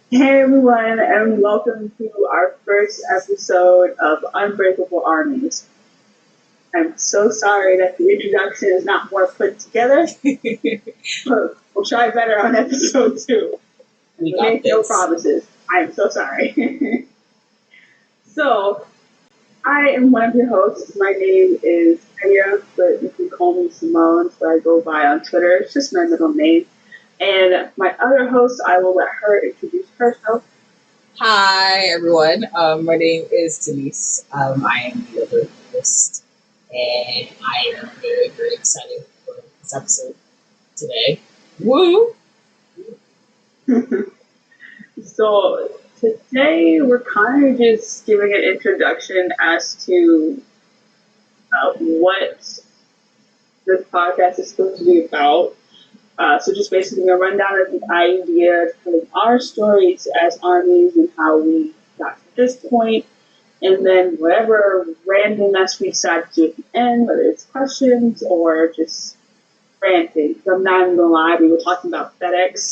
Hey everyone, and welcome to our first episode of Unbreakable Armies. I'm so sorry that the introduction is not more put together, but we'll try better on episode 2. We Make no promises. I am so sorry. So, I am one of your hosts. My name is Anya, but you can call me Simone, so I go by on Twitter. It's just my middle name. And my other host, I will let her introduce herself. Hi, everyone. My name is Denise. I am the other host, and I am very, very excited for this episode today. Woo! So today we're kind of just giving an introduction as to what this podcast is supposed to be about. So just basically a rundown of the idea, kind of our stories as armies and how we got to this point, and then whatever random mess we decide to do at the end, whether it's questions or just ranting. I'm not even gonna lie, we were talking about FedEx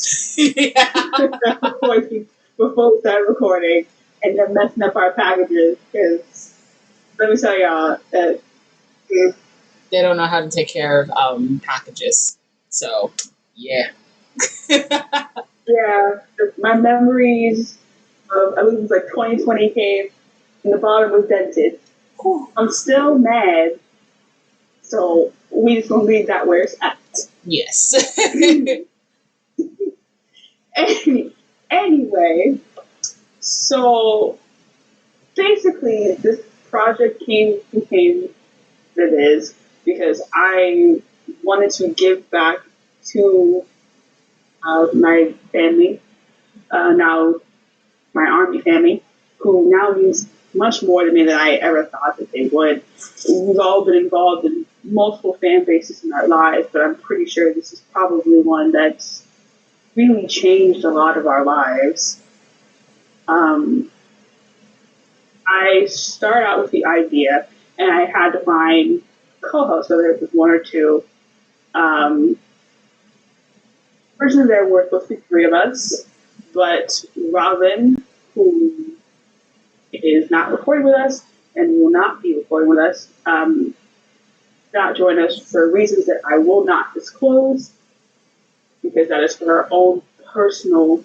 before we started recording, and then messing up our packages. Because let me tell y'all that they don't know how to take care of packages. So yeah. Yeah, my memories of I believe it was like 2020 came, and the bottom was dented. I'm still mad, so we just gonna leave that where it's at. Yes. Anyway, so basically, this project became what it is because I wanted to give back to my family, now my army family, who now means much more to me than I ever thought that they would. We've all been involved in multiple fan bases in our lives, but I'm pretty sure this is probably one that's really changed a lot of our lives. I start out with the idea, and I had to find co-hosts, whether it was one or two. Originally, there were supposed to be three of us, but Robin, who is not recording with us and will not be recording with us, not join us for reasons that I will not disclose, because that is for her own personal,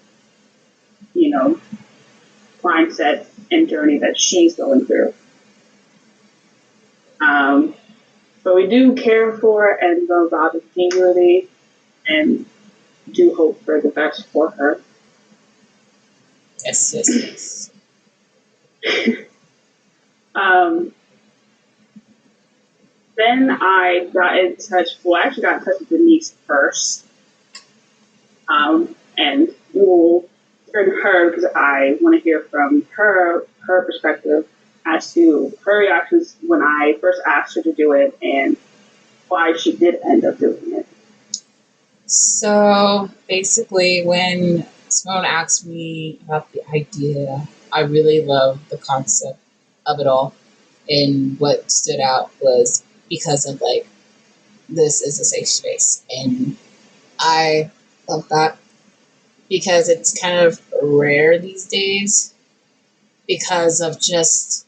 mindset and journey that she's going through. But we do care for and love Robin dearly, and do hope for the best for her. Yes. Then I got in touch. Well, I actually got in touch with Denise first, and we'll turn to her because I want to hear from her perspective as to her reactions when I first asked her to do it and why she did end up doing it. So basically, when Simone asked me about the idea, I really loved the concept of it all. And what stood out was because of this is a safe space. And I love that because it's kind of rare these days because of just,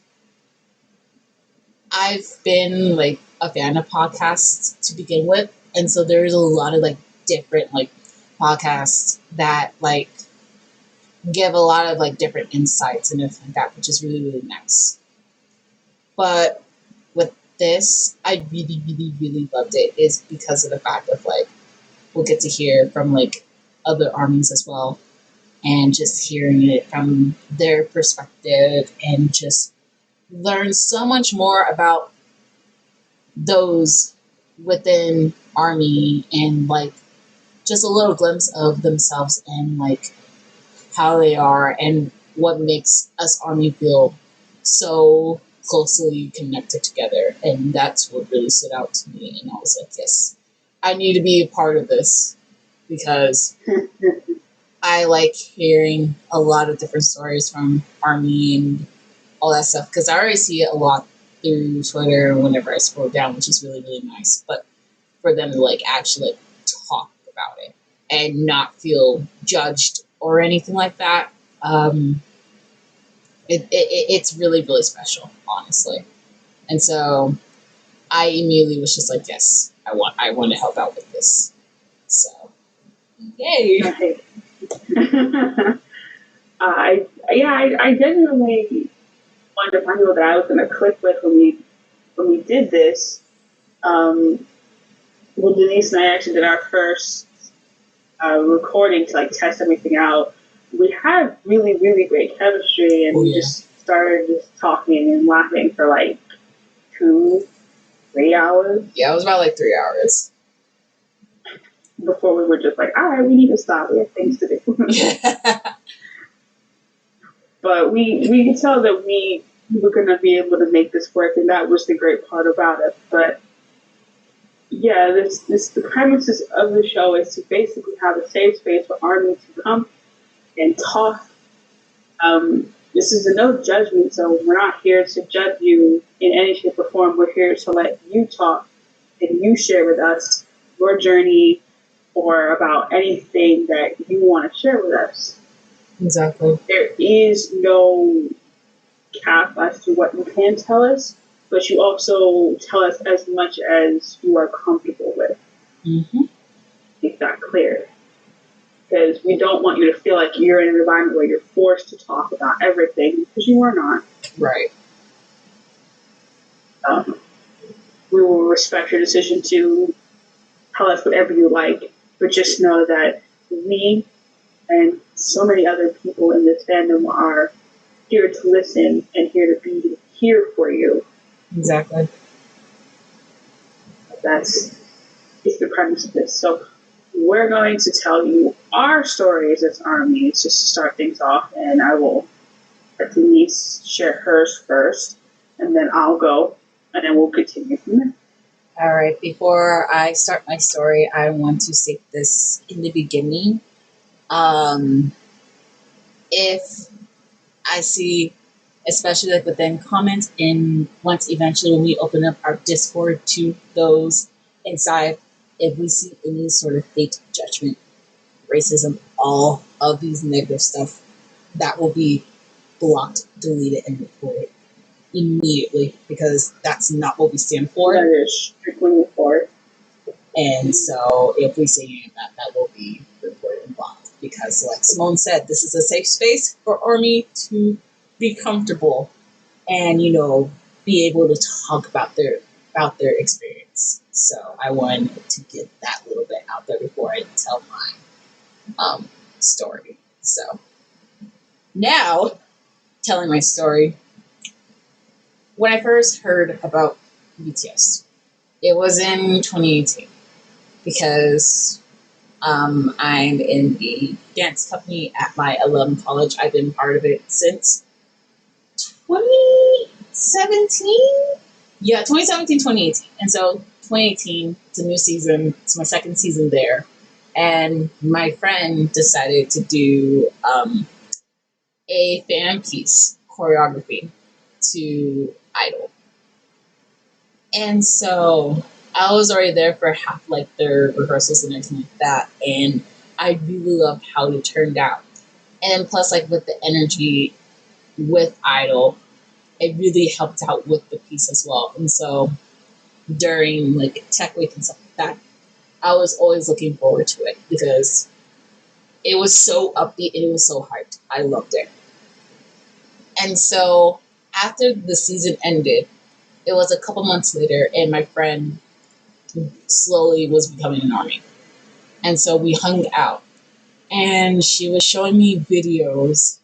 I've been a fan of podcasts to begin with. And so there's a lot of different podcasts that give a lot of different insights and everything like that, which is really, really nice. But with this, I really, really, really loved it is because of the fact of we'll get to hear from other armies as well, and just hearing it from their perspective and just learn so much more about those within army and just a little glimpse of themselves and how they are and what makes us army feel so closely connected together. And that's what really stood out to me. And I was like, yes, I need to be a part of this because I like hearing a lot of different stories from army and all that stuff, because I already see it a lot through Twitter whenever I scroll down, which is really, really nice. But for them to actually talk about it and not feel judged or anything like that, um, it's really, really special, honestly. And so I immediately was just like, yes, I want to help out with this. So, yay! Right. I genuinely wanted to find people that I was going to click with when we did this. Um, well, Denise and I actually did our first recording to like test everything out. We had really, really great chemistry, and we just started just talking and laughing for like 2-3 hours. Yeah, it was about like 3 hours. Before we were just like, all right, we need to stop. We have things to do. But we could tell that we were going to be able to make this work, and that was the great part about it. But yeah, the premises of the show is to basically have a safe space for Army to come and talk. This is a no judgment zone. We're not here to judge you in any shape or form. We're here to let you talk and you share with us your journey or about anything that you want to share with us. Exactly. There is no cap as to what you can tell us, but you also tell us as much as you are comfortable with. Mm-hmm. Make that clear. Because we don't want you to feel like you're in an environment where you're forced to talk about everything, because you are not. Right. We will respect your decision to tell us whatever you like, but just know that we and so many other people in this fandom are here to listen and here to be here for you. Exactly. That's the premise of this. So we're going to tell you our stories as armies just to start things off, and I will let Denise share hers first, and then I'll go, and then we'll continue from there. All right. Before I start my story, I want to state this in the beginning. If I see, especially like within comments, and once eventually when we open up our Discord to those inside, if we see any sort of hate, judgment, racism, all of these negative stuff, that will be blocked, deleted, and reported immediately, because that's not what we stand for. That is strictly for. And so if we say any of that, that will be reported and blocked. Because like Simone said, this is a safe space for Army to be comfortable and, you know, be able to talk about their experience. So I wanted to get that little bit out there before I tell my story. So now, telling my story, when I first heard about BTS, it was in 2018 because I'm in the dance company at my alum college. I've been part of it since 2017. Yeah, 2017, 2018. And so 2018, it's a new season. It's my second season there. And my friend decided to do a fan piece choreography to Idol. And so I was already there for half like their rehearsals and everything like that. And I really loved how it turned out. And plus, like with the energy with Idol, it really helped out with the piece as well. And so during like Tech Week and stuff like that, I was always looking forward to it because it was so upbeat and it was so hyped. I loved it. And so after the season ended, it was a couple months later, and my friend slowly was becoming an army. And so we hung out, and she was showing me videos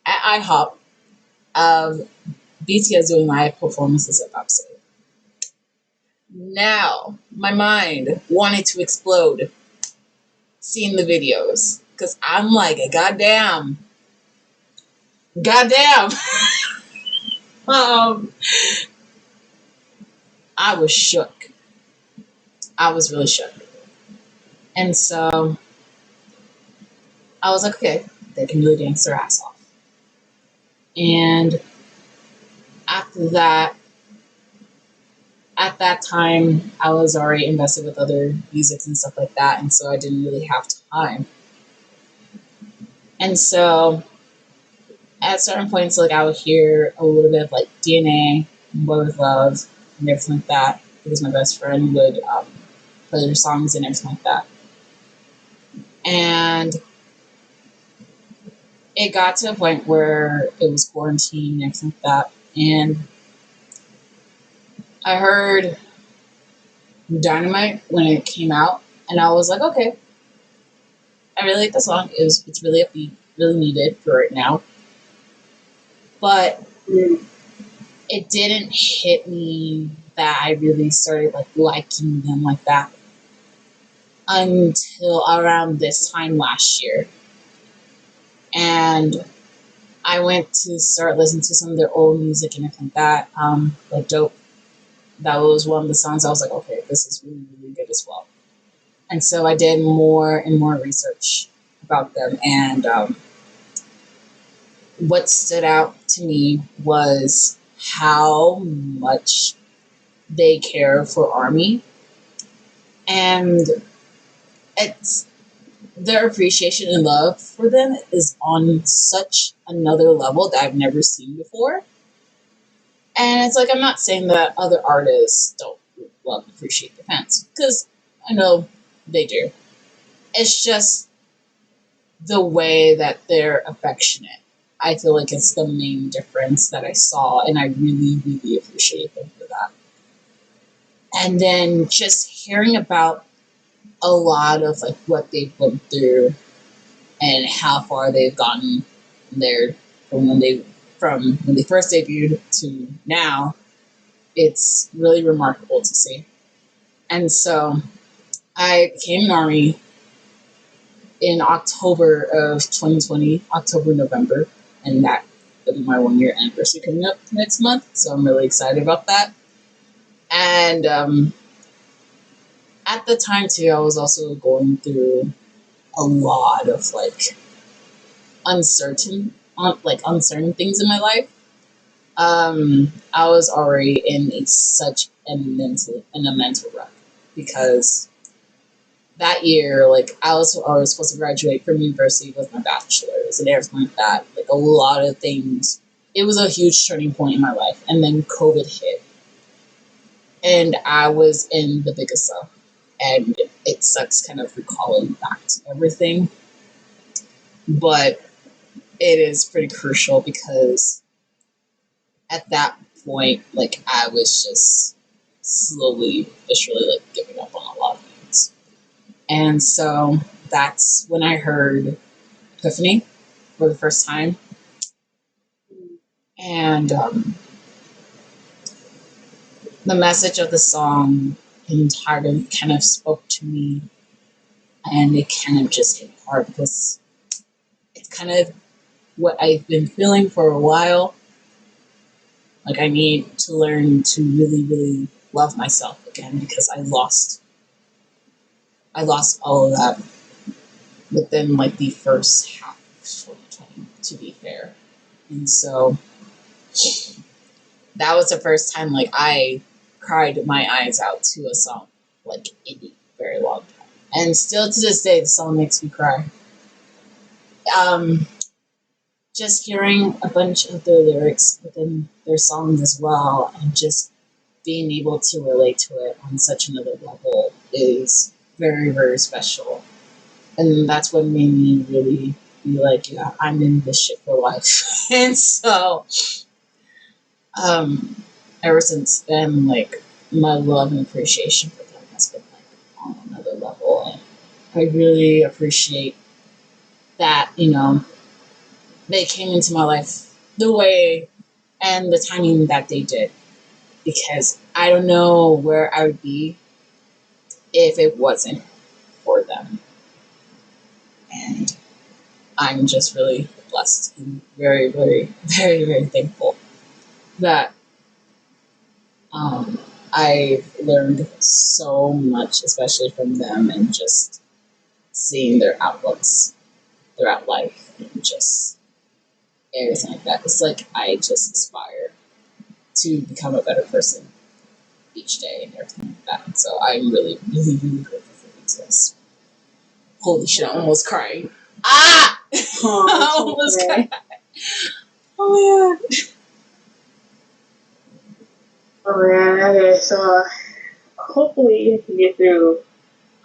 at IHOP of BTS doing live performances of Upside. Now, my mind wanted to explode seeing the videos because I'm like, goddamn. I was shook. I was really shook. And so I was like, okay, they can really dance their ass off. And after that, at that time, I was already invested with other music and stuff like that. And so I didn't really have time. And so at certain points, like I would hear a little bit of like DNA, Boy with Love, and everything like that, because my best friend would play their songs and everything like that. And it got to a point where it was quarantine and everything like that. And I heard Dynamite when it came out, and I was like, okay, I really like the song. It's really upbeat, really needed for right now. But it didn't hit me that I really started like liking them like that until around this time last year. And I went to start listening to some of their old music and everything like that. Like Dope. That was one of the songs I was like, okay, this is really, really good as well. And so I did more and more research about them. And what stood out to me was how much they care for Army. And it's their appreciation and love for them is on such another level that I've never seen before. And it's like, I'm not saying that other artists don't love and appreciate the fans, because I know they do. It's just the way that they're affectionate. I feel like it's the main difference that I saw, and I really, really appreciate them for that. And then just hearing about a lot of like what they've went through and how far they've gotten there from when they first debuted to now, it's really remarkable to see. And so I became an Army in October of 2020, October, November, and that will be my 1 year anniversary coming up next month. So I'm really excited about that. And at the time too, I was also going through a lot of like uncertain things in my life. I was already in such a mental wreck because that year, like I was already supposed to graduate from university with my bachelor's and everything like that. Like a lot of things. It was a huge turning point in my life, and then COVID hit, and I was in the biggest stuff, and it sucks kind of recalling back to everything, but it is pretty crucial because at that point, like I was just slowly, but surely, like giving up on a lot of things. And so that's when I heard Epiphany for the first time. And the message of the song entirely kind of spoke to me. And it kind of just hit hard because it's kind of what I've been feeling for a while. Like I need to learn to really, really love myself again because I lost all of that within like the first half of 2020, to be fair. And so that was the first time like I cried my eyes out to a song like in a very long time. And still to this day the song makes me cry. Just hearing a bunch of their lyrics within their songs as well and just being able to relate to it on such another level is very, very special. And that's what made me really be like, yeah, I'm in this shit for life. And so, ever since then, like, my love and appreciation for them has been, like, on another level. And I really appreciate that, they came into my life the way and the timing that they did. Because I don't know where I would be if it wasn't for them. And I'm just really blessed and very, very, very, very thankful that I've learned so much, especially from them, and just seeing their outlooks throughout life and just everything like that. It's like I just aspire to become a better person each day and everything like that. And so I'm really, really, really grateful for BTS. Holy shit, I'm almost crying. Ah! I Oh, almost it's okay. got. Oh Oh man, okay, so hopefully you can get through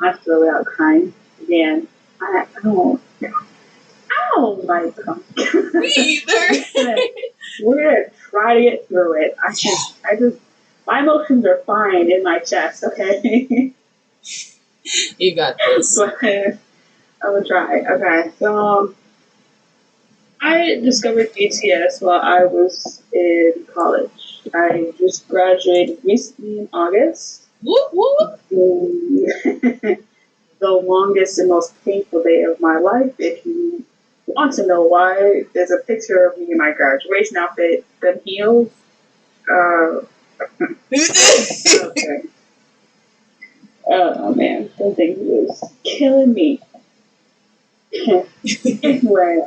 my story without crying. Again, I don't like them. yeah. Me either. We're gonna try to get through it. My emotions are fine in my chest, okay? You got this. But I will try. Okay, so I discovered BTS while I was in college. I just graduated recently in August. Whoop whoop. The, the longest and most painful day of my life. If you want to know why, there's a picture of me in my graduation outfit, them heels. Uh, okay. Oh man, that thing was killing me. Anyway,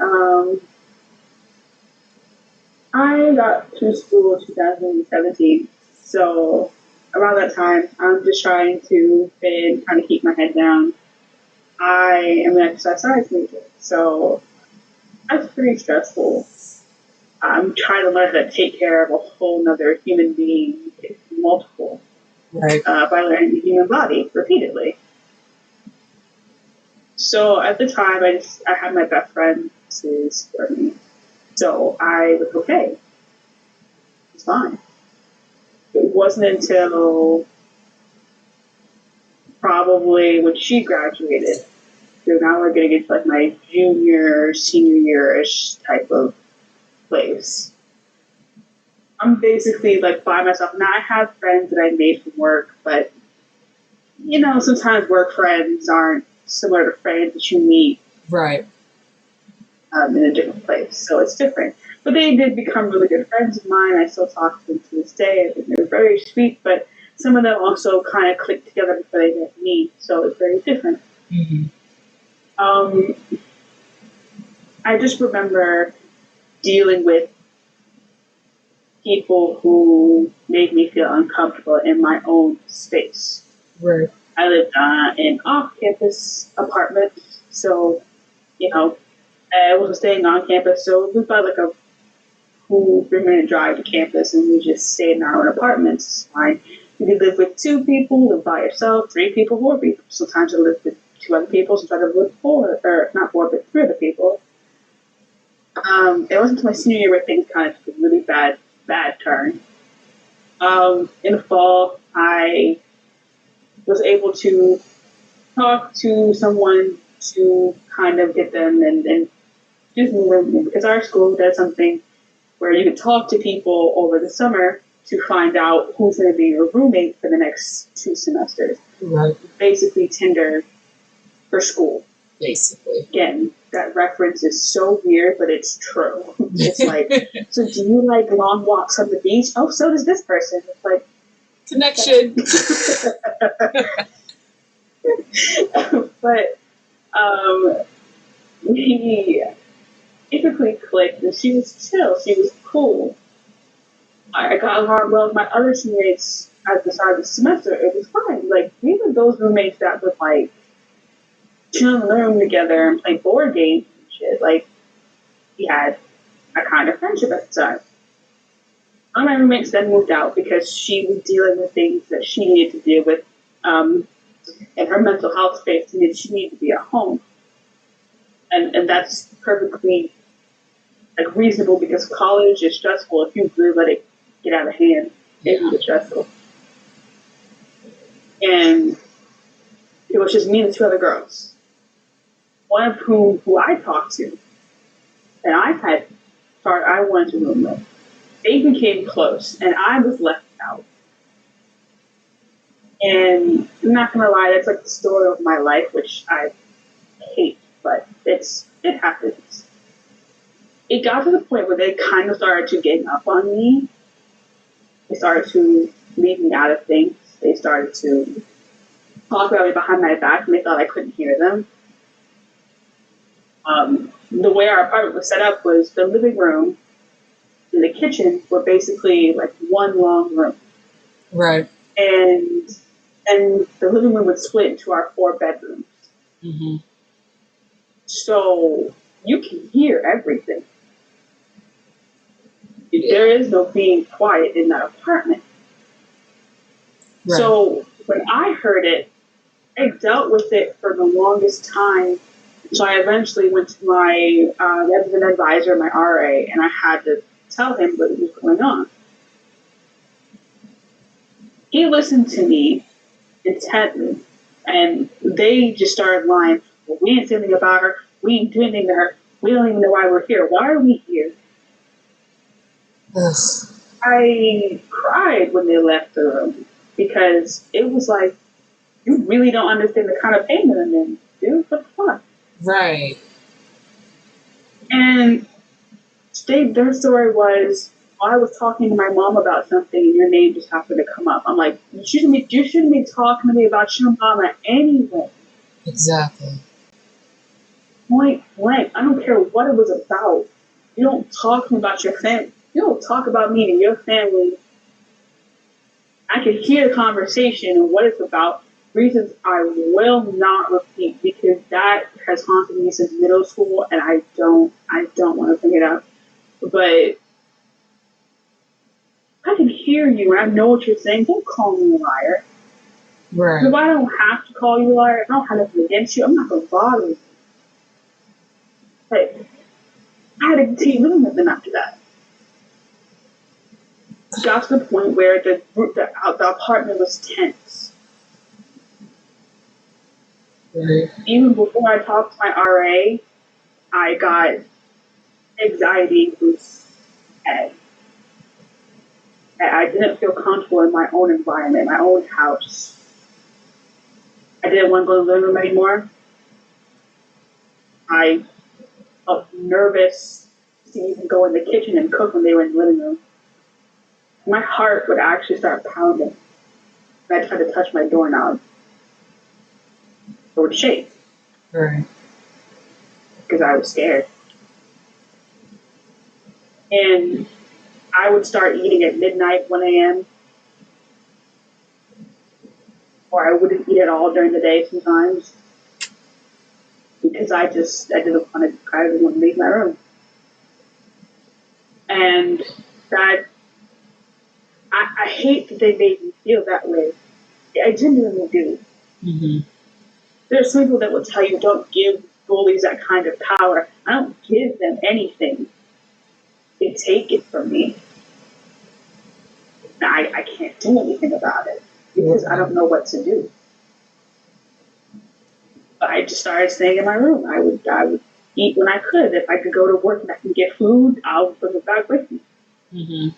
I got to school in 2017, so around that time, I'm just trying to fit in, trying to keep my head down. I am an exercise science major, so that's pretty stressful. I'm trying to learn how to take care of a whole nother human being, multiple, Right. by learning the human body repeatedly. So at the time, I had my best friend to support me, so I was okay. It's fine. It wasn't until probably when she graduated. So now we're getting into like my junior, senior year-ish type of place. I'm basically like by myself. Now I have friends that I made from work, but sometimes work friends aren't similar to friends that you meet Right. in a different place. So it's different. But they did become really good friends of mine. I still talk to them to this day. I think they're very sweet, but some of them also kind of clicked together before they met me. So it's very different. Mm-hmm. Um, I just remember dealing with people who made me feel uncomfortable in my own space. Right. I lived in off-campus apartment, so I wasn't staying on campus, so it was about like a cool 3-minute drive to campus, and we just stayed in our own apartments. It's fine. You could live with 2 people, live by yourself, 3 people, 4 people. Sometimes I lived with 2 other people, sometimes I lived with 4, or not 4, but 3 other people. It wasn't until my senior year where things kind of took a really bad turn. In the fall, I was able to talk to someone to kind of get them and just move because our school does something where you can talk to people over the summer to find out who's going to be your roommate for the next 2 semesters. Right. Basically, Tinder for school. Basically. Again, that reference is so weird, but it's true. It's like, so do you like long walks on the beach? Oh, so does this person. It's like, connection. But we basically clicked, and she was chill. She was cool. I got along well with my other teammates at the start of the semester. It was fine. Like, we were those roommates that would like chill in the room together and play board games and shit. Like, we had a kind of friendship at the time. One of my roommates then moved out because she was dealing with things that she needed to deal with, in her mental health space, and she needed to be at home. And that's perfectly like reasonable because college is stressful if you really let it get out of hand. It can get stressful. And it was just me and 2 other girls. One of who I talked to, and I wanted to room with. They became close, and I was left out. And I'm not gonna lie, that's like the story of my life, which I hate, but it happens. It got to the point where they kind of started to gang up on me. They started to leave me out of things. They started to talk about me behind my back, and they thought I couldn't hear them. The way our apartment was set up was the living room and the kitchen were basically like one long room. Right. And the living room would split into our 4 bedrooms. Mm-hmm. So you can hear everything. There is no being quiet in that apartment. Right. So when I heard it, I dealt with it for the longest time. So I eventually went to my resident advisor, my RA, and I had to tell him what was going on. He listened to me intently, and they just started lying. Well, we ain't saying anything about her. We ain't doing anything to her. We don't even know why we're here. Why are we here? Ugh. I cried when they left the room because it was like, you really don't understand the kind of pain that I'm in, dude. What the fuck? Right. And their story was, I was talking to my mom about something and your name just happened to come up. I'm like, you shouldn't be talking to me about your mama anyway. Exactly. Point blank. I don't care what it was about. You don't talk to me about your family. You don't talk about me and your family. I can hear the conversation and what it's about. Reasons I will not repeat because that has haunted me since middle school, and I don't want to bring it up. But I can hear you and I know what you're saying. Don't call me a liar. Right. If I don't have to call you a liar, I don't have nothing against you. I'm not gonna bother you. Like, I had to continue living with them after that. It got to the point where the apartment was tense. Right. Even before I talked to my RA, I got anxiety was head. I didn't feel comfortable in my own environment, my own house. I didn't want to go to the living room anymore. I felt nervous to even go in the kitchen and cook when they were in the living room. My heart would actually start pounding. And I tried to touch my doorknob. It would shake. Right. Because I was scared. And I would start eating at midnight, 1 a.m. Or I wouldn't eat at all during the day sometimes. Because I didn't want to leave my room. And that, I hate that they made me feel that way. I genuinely do. Mm-hmm. There's some people that will tell you don't give bullies that kind of power. I don't give them anything. They take it from me. I can't do anything about it because I don't know what to do. But I just started staying in my room. I would eat when I could. If I could go to work and I can get food, I'll bring it back with me. Mm-hmm.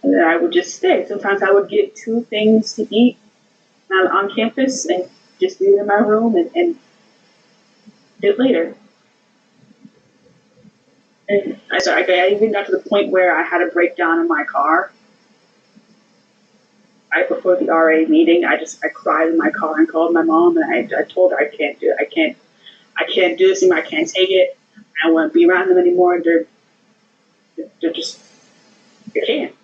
And then I would just stay. Sometimes I would get 2 things to eat on campus and just leave it in my room and do it later. And I even got to the point where I had a breakdown in my car. Right before the RA meeting, I cried in my car and called my mom and I told her I can't do it. I can't do this anymore. I can't take it. I don't want to be around them anymore. They're just, I can't.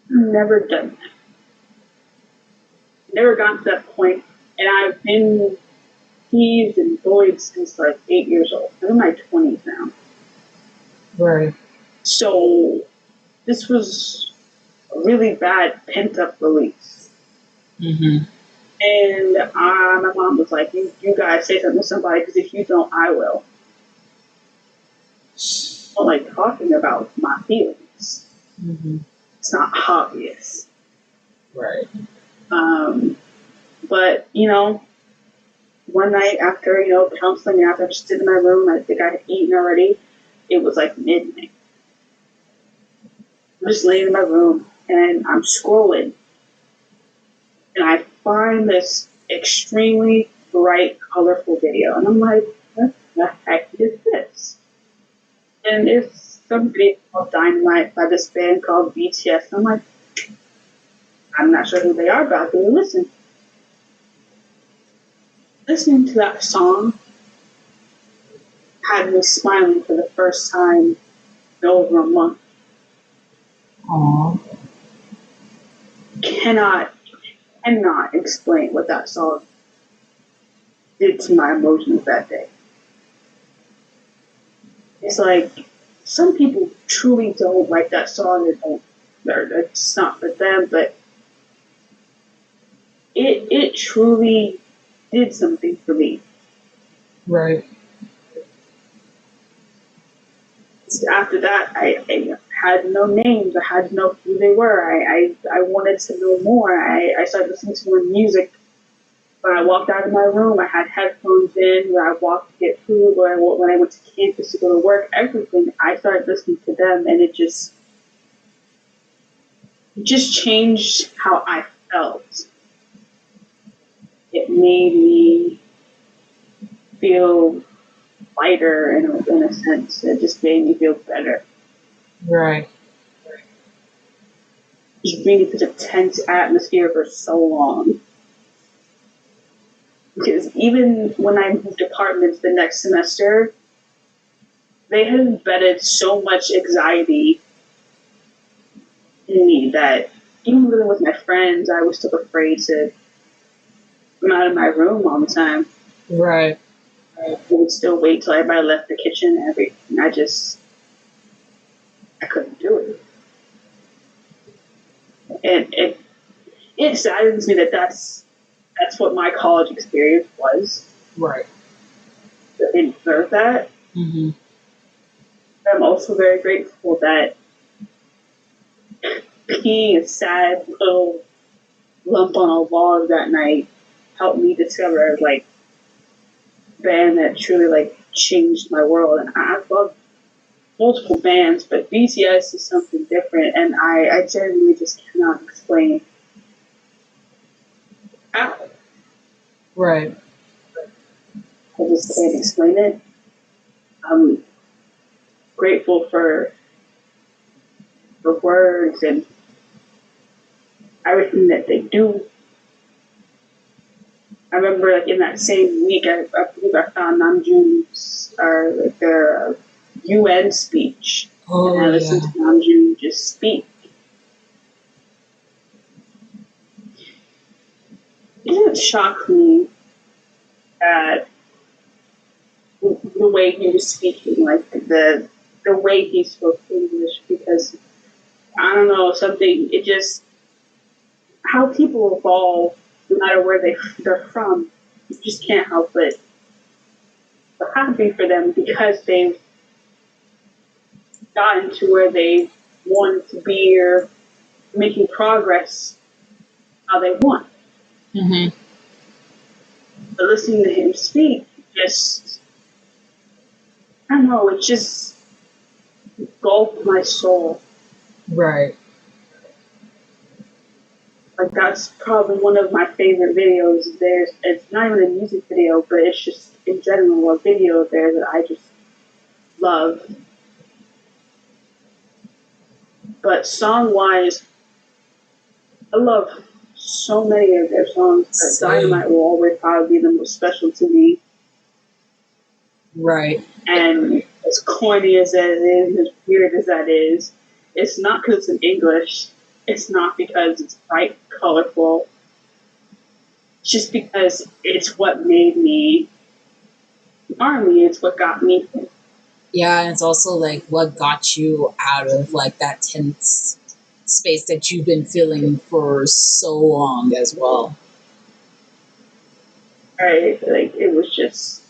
I've never done that. Never gotten to that point. And I've been teased and bullied since like 8 years old. I'm in my 20s now. Right. So this was a really bad pent up release. Mm-hmm. And my mom was like, you guys say something to somebody because if you don't, I will. I don't like talking about my feelings. Mm-hmm. It's not obvious. Right. But, one night after, counseling, after I just sit in my room, I think I had eaten already. It was like midnight. I'm just laying in my room and I'm scrolling. And I find this extremely bright, colorful video. And I'm like, what the heck is this? And it's some video called Dynamite by this band called BTS. And I'm like, I'm not sure who they are, but I'll give it a listen. Listening to that song had me smiling for the first time in over a month. Aww. Cannot explain what that song did to my emotions that day. it's like some people truly don't like that song or don't, or it's not for them, but it truly did something for me. Right. After that, I had no names. I had to know who they were. I wanted to know more. I started listening to more music. When I walked out of my room, I had headphones in. When I walked to get food, when I went to campus to go to work, everything, I started listening to them, and it just changed how I felt. It made me feel lighter in a sense. It just made me feel better. Right. Just being in such a tense atmosphere for so long. Because even when I moved apartments the next semester, they had embedded so much anxiety in me that even living with my friends, I was still afraid to come out of my room all the time. Right. I would still wait till everybody left the kitchen and everything. I couldn't do it. And it saddens me that that's what my college experience was. Right. I didn't deserve that. Mm-hmm. I'm also very grateful that being a sad little lump on a log that night helped me discover like a band that truly like changed my world. And I've loved multiple bands, but BTS is something different, and I genuinely just cannot explain how. Right. I just can't explain it. I'm grateful for the words and everything that they do. I remember, like in that same week, I believe I found Namjoon's like their UN speech, Oh, and I yeah. listened to Namjoon just speak. It didn't shock me that the way he was speaking, like the way he spoke English, because I don't know, something, it just, how people evolve no matter where they're from, you just can't help but happy for them because they've gotten to where they want to be or making progress how they want. Mm-hmm. But listening to him speak, just, I don't know, it just gulped my soul. Right. Like that's probably one of my favorite videos. It's not even a music video, but it's just in general a video there that I just love. But song wise, I love so many of their songs. But Dynamite will always probably be the most special to me. Right. And as corny as that is, as weird as that is, it's not because it's in English. It's not because it's bright, colorful. It's just because it's what made me Army. It's what got me. Yeah, and it's also like what got you out of like that tense space that you've been feeling for so long as well. Right? Like it was just,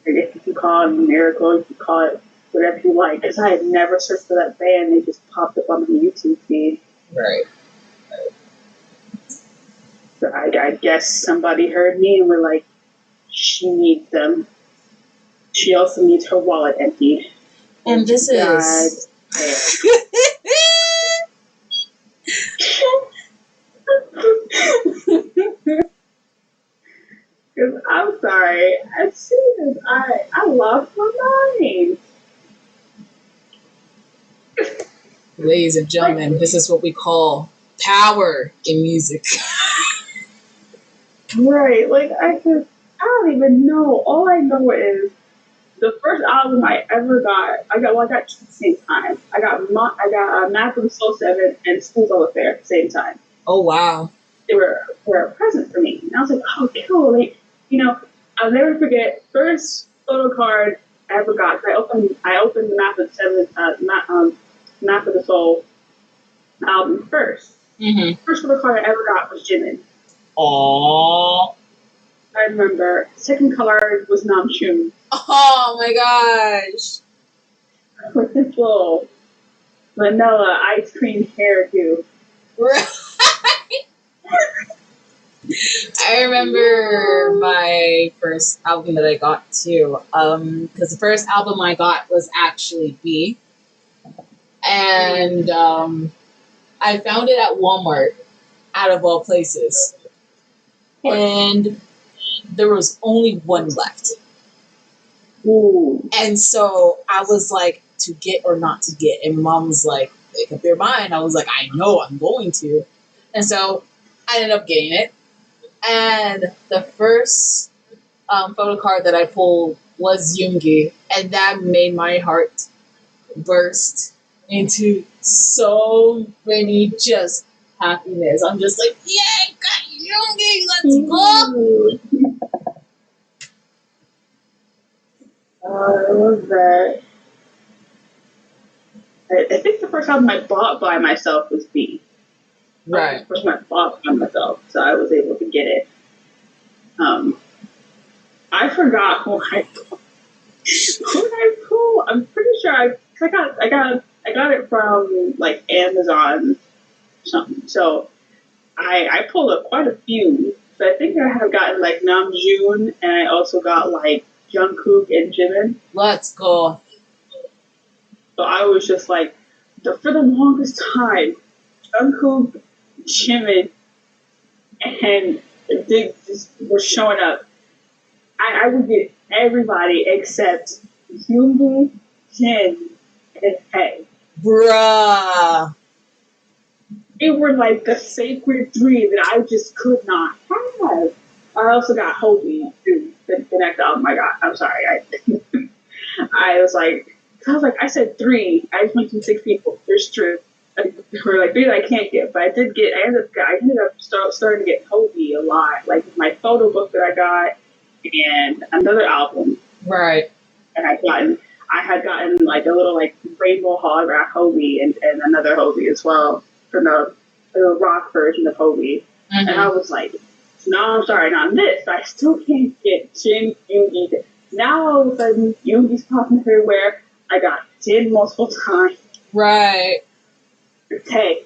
I guess you can call it a miracle, you can call it whatever you like, because I had never searched for that band. They just popped up on my YouTube feed. Right. So I guess somebody heard me and were like, she needs them. She also needs her wallet emptied. And this is... Because I'm sorry, as soon as I lost my mind. Ladies and gentlemen, this is what we call power in music. Right, like I don't even know. All I know is the first album I ever got, I got two at the same time. I got Map from Soul 7 and School's All Affair at the same time. Oh, wow. They were a present for me. And I was like, oh, cool. Like, I'll never forget, first photo card ever got. I opened the Map of the Soul album first. Mm-hmm. First photocard I ever got was Jimin. Aww. I remember. Second card was Namjoon Oh my gosh. with this little vanilla ice cream hairdo. I remember my first album that I got too. Because the first album I got was actually B, and I found it at Walmart, out of all places, and there was only one left. Ooh. And so I was like, to get or not to get, and Mom was like, make up your mind. I was like, I know I'm going to, and so I ended up getting it. And the first photo card that I pulled was Yoongi, and that made my heart burst into so many just happiness. I'm just like, yeah, got Yoongi, let's go. I love that. I think the first album I bought by myself was B. Right. The first one I bought by myself, so I was able to get it. I forgot who I pulled. I'm pretty sure I got it from like Amazon or something. So I pulled up quite a few. So I think I have gotten like Namjoon, and I also got like Jungkook and Jimin. Let's go. So I was just like, for the longest time, Jungkook, Jimin, and they just were showing up. I would get everybody except Yoongi, Jin, and Tae. Bruh. They were like the sacred three that I just could not have. I also got Hobie too, the next album I got. I'm sorry. I said three. I just mentioned six people. There's true. There were like three that I can't get, but I ended up starting to get Hobie a lot. Like my photo book that I got, and another album. Right. And I had gotten like a little like rainbow holograph Hobie and another Hobie as well from the rock version of Hobie. Mm-hmm. And I was like, no, I'm sorry, not this. I still can't get Jin, Yoongi. Now all of a sudden, Yoongi's popping everywhere. I got Jin multiple times. Right. Tay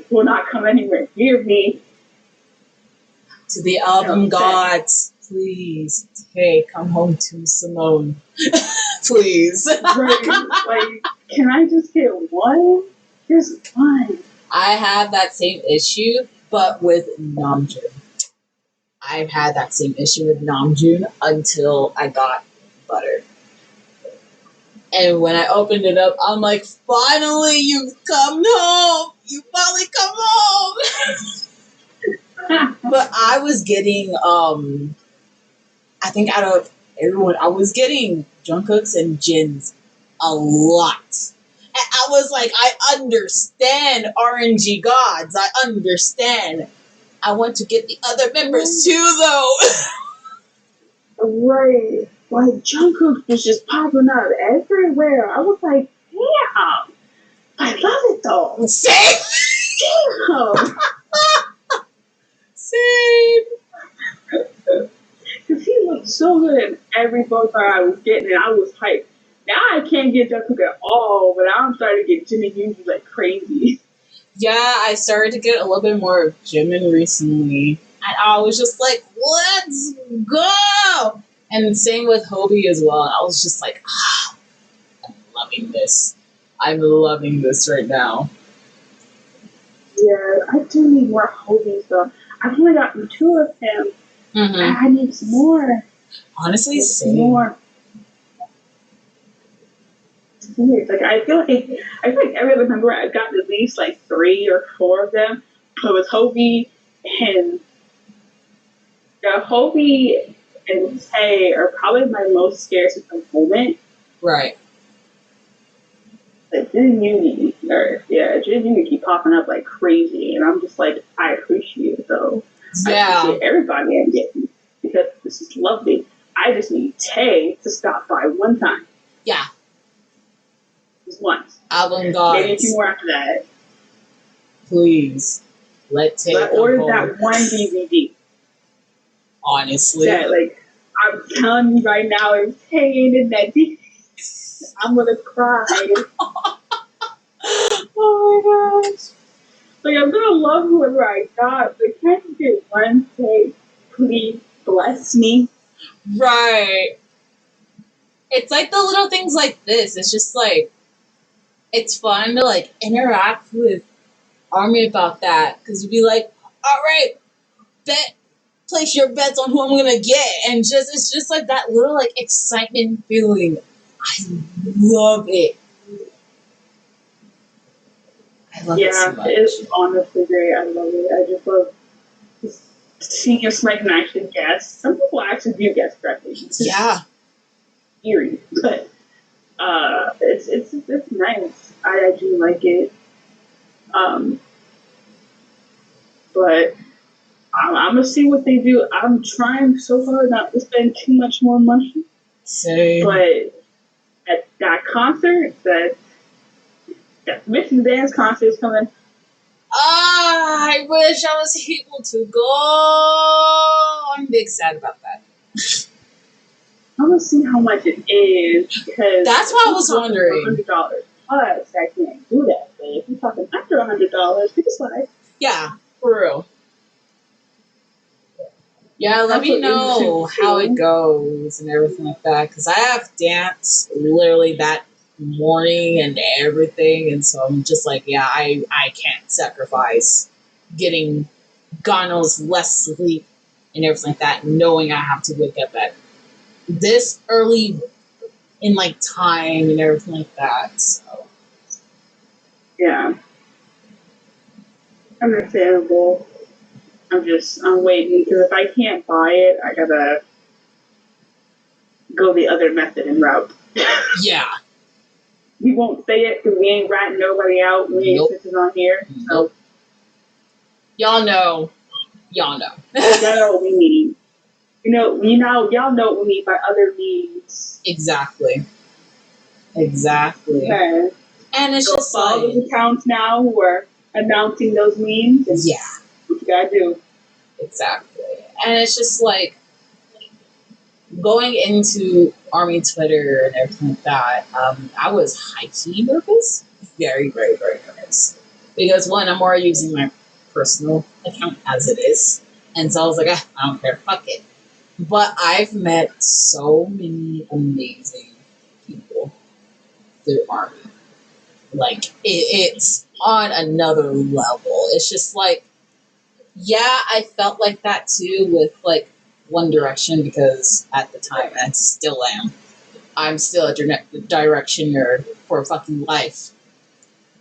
will not come anywhere near me. To the album gods, please, Tay, come home to Simone. Please. Right. Like, can I just get one? Just one. I have that same issue, but with Namjoon. I've had that same issue with Namjoon until I got Butter. And when I opened it up, I'm like, finally, you've come home. You finally come home. But I was getting, I think out of everyone, I was getting Jungkook's and Jin's a lot. And I was like, I understand RNG gods. I understand. I want to get the other members too, though. Right. Like, Jungkook was just popping up everywhere. I was like, damn. I love it, though. Same. Damn. Same. Because he looked so good in every photo I was getting, and I was hyped. Now I can't get Jungkook at all, but now I'm starting to get Jimmy Yoongi like crazy. Yeah, I started to get a little bit more of Jimin recently. And I was just like, let's go! And same with Hobie as well. And I was just like, I'm loving this. I'm loving this right now. Yeah, I do need more Hobie stuff. I've only gotten 2 of him. Mm-hmm. I need some more. Honestly, same. More. It's weird. Like I feel like every other member I've gotten at least like 3 or 4 of them. But with Hobie and Hobie and Tay are probably my most scarce at the moment. Right. Like Jin Yoongi keep popping up like crazy, and I'm just like, I appreciate it though. Yeah. I appreciate everybody I'm getting because this is lovely. I just need Tay to stop by one time. Yeah. Just once. Avant-garde. Maybe a few more after that. Please. Let Tay But I come ordered home. that one DVD. Honestly. That, like, I'm telling you right now, if Tay ain't in that DVD, I'm gonna cry. Oh my gosh. Like, I'm gonna love whoever I got, but can't you get one Tay? Please bless me. Right. It's like the little things like this. It's just like, it's fun to like interact with Army about that. Because you'd be like, all right, place your bets on who I'm gonna get. And just, it's just like that little like excitement feeling. I love it. I love it so much. It's honestly great. I love it. I just love seeing if somebody can actually guess. Some people actually do guess correctly. Yeah. Eerie, but it's nice. I do like it. But I'm gonna see what they do. I'm trying so hard not to spend too much more money. Same. But at that concert, that Mission Dance concert is coming. I wish I was able to go. I'm big sad about that. I'm gonna see how much it is because that's what I was wondering. $100 plus, I can't do that. But if you're talking under $100, we can slide. Yeah, for real. Yeah, let me know how it goes and everything like that. Because I have dance literally that morning and everything. And so I'm just like, yeah, I can't sacrifice getting God knows less sleep and everything like that, knowing I have to wake up at this early in like time and everything like that. So yeah, understandable. I'm waiting because if I can't buy it, I gotta go the other method and route. yeah. We won't say it because we ain't ratting nobody out. We ain't sitting on here. So. Nope. Y'all know. Y'all know what we need. Y'all know what we need by other means. Exactly. Okay. And it's just follow like those accounts now who are announcing those memes. And yeah. What you gotta do. Exactly. And it's just like going into Army Twitter and everything like that, I was high-key nervous. Very, very, very nervous. Because one, I'm already using my personal account as it is. And so I was like, I don't care, fuck it. But I've met so many amazing people through Army. Like, it's on another level. It's just like, yeah, I felt like that too with like One Direction because at the time, and I still am, I'm still a Direction nerd for fucking life.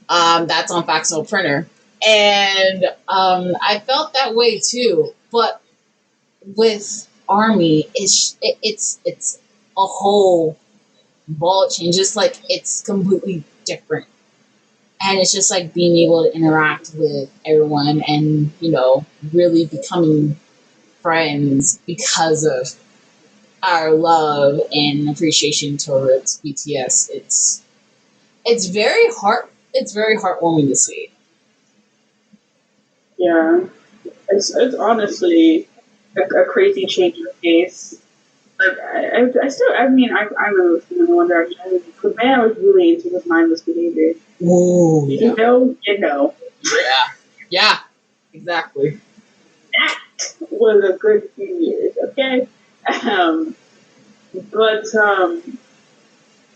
That's on Facsimile Printer. And I felt that way too. But with Army, it's a whole ball change. Just like it's completely different. And it's just like being able to interact with everyone and, you know, really becoming friends because of our love and appreciation towards BTS. It's very heartwarming to see. Yeah. It's honestly a crazy change of pace. Like I remember from One Direction. The band I was really into was Mindless Behavior. Ooh, yeah. You know. Yeah, exactly. That was a good few years, okay? But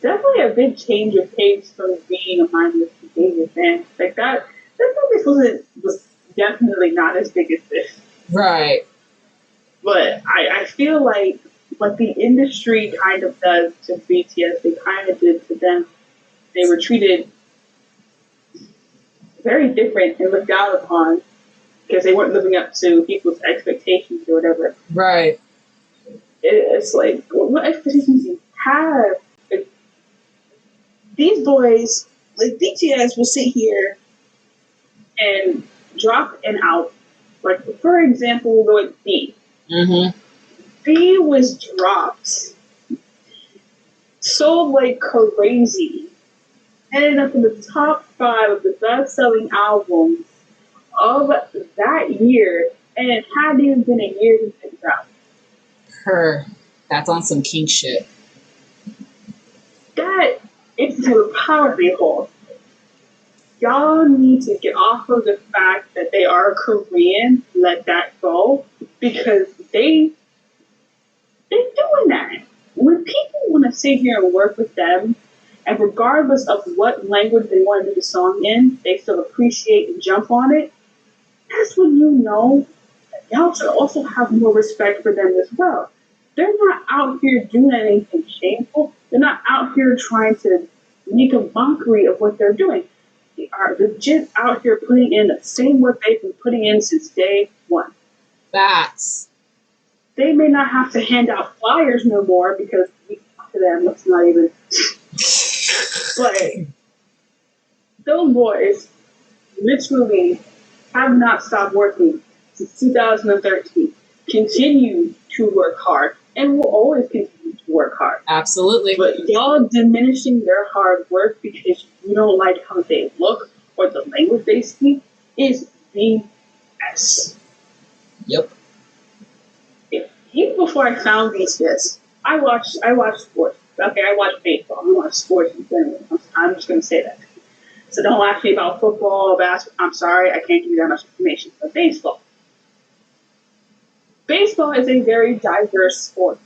definitely a big change of pace from being a Mindless Behavior fan. Like that focus was definitely not as big as this. Right. But I feel like what the industry kind of does to BTS, they kind of did to them. They were treated very different and looked down upon because they weren't living up to people's expectations or whatever. Right. It's like, what expectations do you have? Like, these boys, like BTS, will sit here and drop an album. Like, for example, we'll go with B. Mm-hmm. B was dropped so like crazy. Ended up in the top 5 of the best-selling albums of that year, and it hadn't even been a year since it dropped. Her. That's on some king shit. That it's the type of power they hold. Y'all need to get off of the fact that they are Korean. Let that go, because they're doing that. When people want to sit here and work with them, and regardless of what language they want to do the song in, they still appreciate and jump on it. That's when you know y'all should also have more respect for them as well. They're not out here doing anything shameful. They're not out here trying to make a mockery of what they're doing. They are legit out here putting in the same work they've been putting in since day one. Facts. They may not have to hand out flyers no more because we talk to them. Let's not even. But those boys literally have not stopped working since 2013. Continue to work hard and will always continue to work hard. Absolutely. But y'all diminishing their hard work because you don't like how they look or the language they speak is BS. Yep. Even before I found BTS, I watched sports. Okay, I watch baseball. I watch sports in general. I'm just gonna say that. So don't ask me about football, basketball. I'm sorry, I can't give you that much information. But baseball. Baseball is a very diverse sport.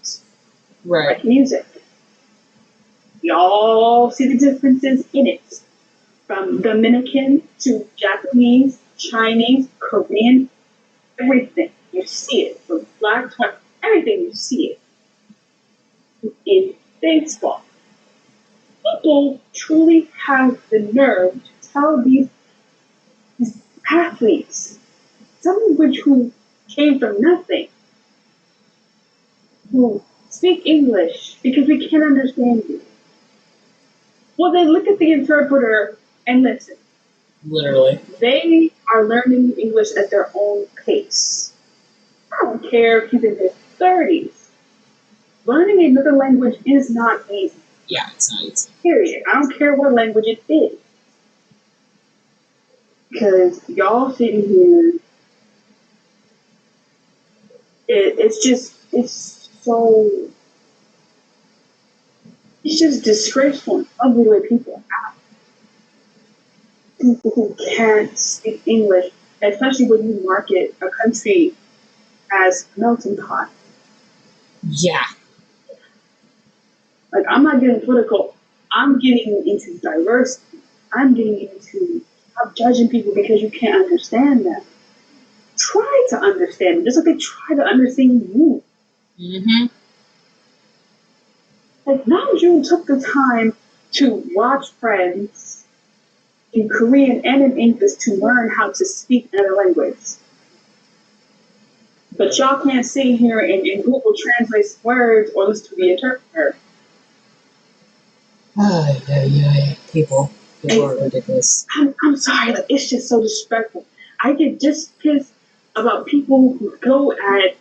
Right. Like music. We all see the differences in it. From Dominican to Japanese, Chinese, Korean, everything. You see it. From black to white, everything you see it in baseball. People truly have the nerve to tell these athletes, some of which who came from nothing, who speak English because we can't understand you. Well, then look at the interpreter and listen. Literally. They are learning English at their own pace. I don't care if he's in his 30s. Learning another language is not easy. Yeah, it's not easy. Period. I don't care what language it is. Because y'all sitting here, it's just disgraceful and ugly the way people act. People who can't speak English, especially when you market a country as a melting pot. Yeah. Like, I'm not getting political. I'm getting into diversity. I'm getting into stop judging people because you can't understand them. Try to understand them, just like they try to understand you. Mm-hmm. Like, Namjoon took the time to watch Friends in Korean and in English to learn how to speak another language. But y'all can't sit here and Google translate words or listen to the interpreter. People are ridiculous. I'm sorry, like, it's just so disrespectful. I get just pissed about people who go at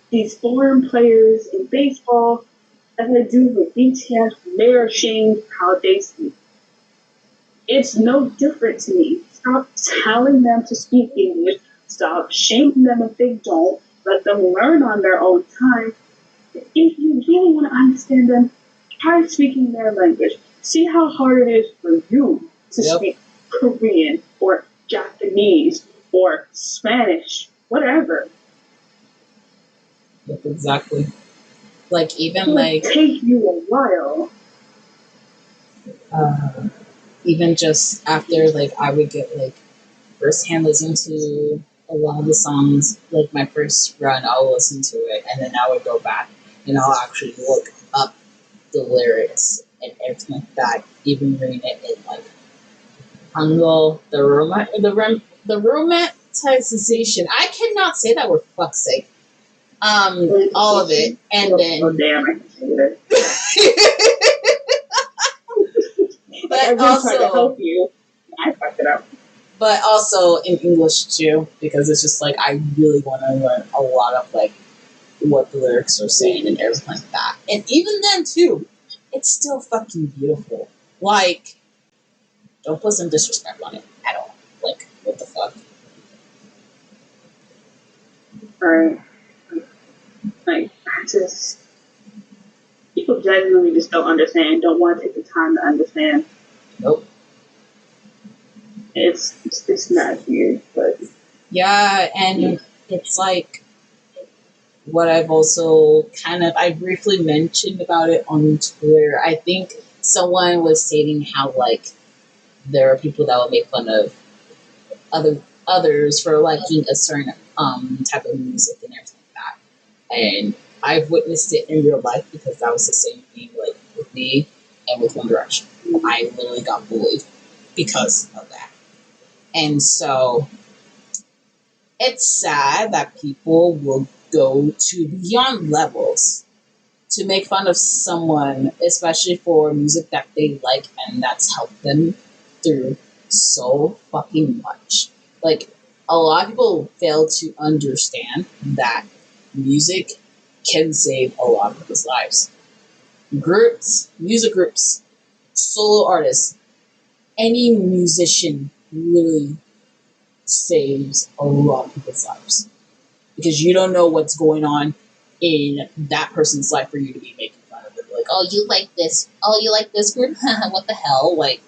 these foreign players in baseball that they do with BTS. They're ashamed how they speak. It's no different to me. Stop telling them to speak English. Stop shaming them if they don't. Let them learn on their own time. If you really want to understand them, try speaking their language. See how hard it is for you to speak Korean or Japanese or Spanish, whatever. Yep, exactly. Like, even it like take you a while. Even just after, like, I would get like firsthand listen to a lot of the songs, like my first run, I'll listen to it, and then I would go back and I'll actually look up the lyrics and everything like that, even reading it in like Hangul, the romanticization. I cannot say that word, for fuck's sake. All of it, and then. Oh damn! I can say that. But I really also, tried to help you. I fucked it up. But also in English too, because it's just like I really want to learn a lot of like what the lyrics are saying and everything like that. And even then, too, it's still fucking beautiful. Like, don't put some disrespect on it at all. Like, what the fuck? Right. Like, people genuinely just don't understand, don't want to take the time to understand. Nope. It's not weird, but yeah, and it's like what I've also I briefly mentioned about it on Twitter. I think someone was stating how like there are people that will make fun of others for liking a certain type of music and everything like that. And I've witnessed it in real life because that was the same thing like with me and with One Direction. I literally got bullied because of that. And so it's sad that people will go to beyond levels to make fun of someone, especially for music that they like and that's helped them through so fucking much. Like, a lot of people fail to understand that music can save a lot of people's lives. Groups, music groups, solo artists, any musician literally saves a lot of people's lives. Because you don't know what's going on in that person's life for you to be making fun of it. Like, oh, you like this? Oh, you like this group? What the hell? Like,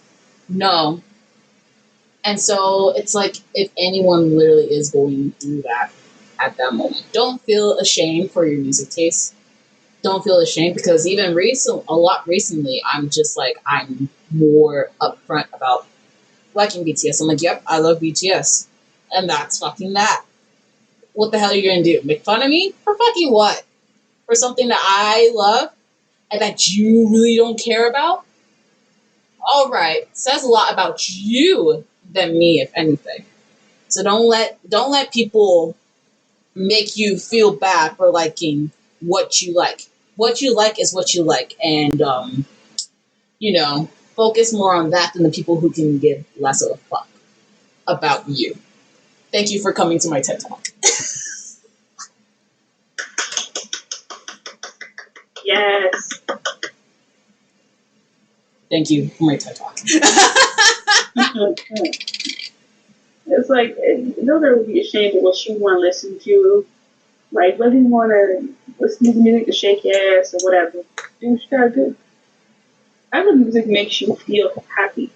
no. And so it's like if anyone literally is going through that at that moment, don't feel ashamed for your music taste. Don't feel ashamed because even recently, I'm just like I'm more upfront about liking BTS. I'm like, yep, I love BTS, and that's fucking that. What the hell are you gonna do? Make fun of me for fucking what? For something that I love and that you really don't care about? All right, says a lot about you than me, if anything. So don't let people make you feel bad for liking what you like. What you like is what you like, and focus more on that than the people who can give less of a fuck about you. Thank you for coming to my TED Talk. yes. Thank you for my TED Talk. It's like, nobody would be ashamed of what you want to listen to. Like, whether you want to listen to music to shake your ass or whatever, do what you gotta do. Other music makes you feel happy.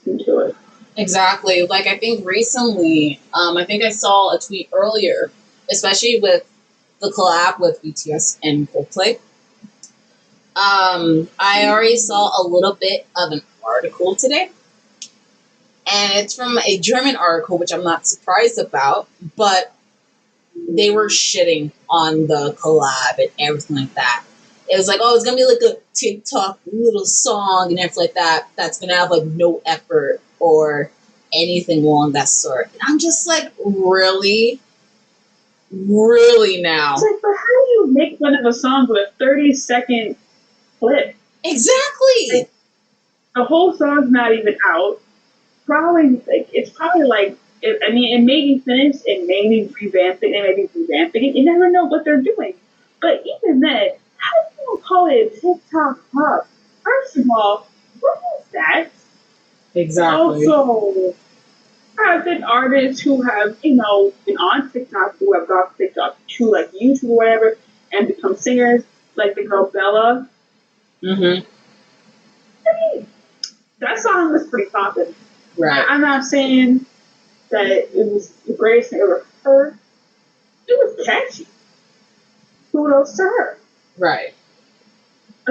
Listen to it. Exactly. Like, I think recently, I think I saw a tweet earlier, especially with the collab with BTS and Coldplay. I already saw a little bit of an article today, and it's from a German article, which I'm not surprised about, but they were shitting on the collab and everything like that. It was like, oh, it's gonna be like a TikTok little song and everything like that. That's gonna have like no effort or anything along that sort. And I'm just like, really, really now. It's like, but how do you make fun of a song with a 30-second clip? Exactly. Like, the whole song's not even out. Probably, like, it's probably like, it may be finished, it may be revamping, it may be revamping it. You never know what they're doing. But even then, how do you call it TikTok pop? First of all, what is that? Exactly. Also, I've been artists who have, been on TikTok, who have got TikTok to like YouTube or whatever, and become singers, like the girl Bella. Mm-hmm. I mean, that song was pretty popular. Right. I'm not saying that it was the greatest thing ever heard. It was catchy. Kudos to her. Right.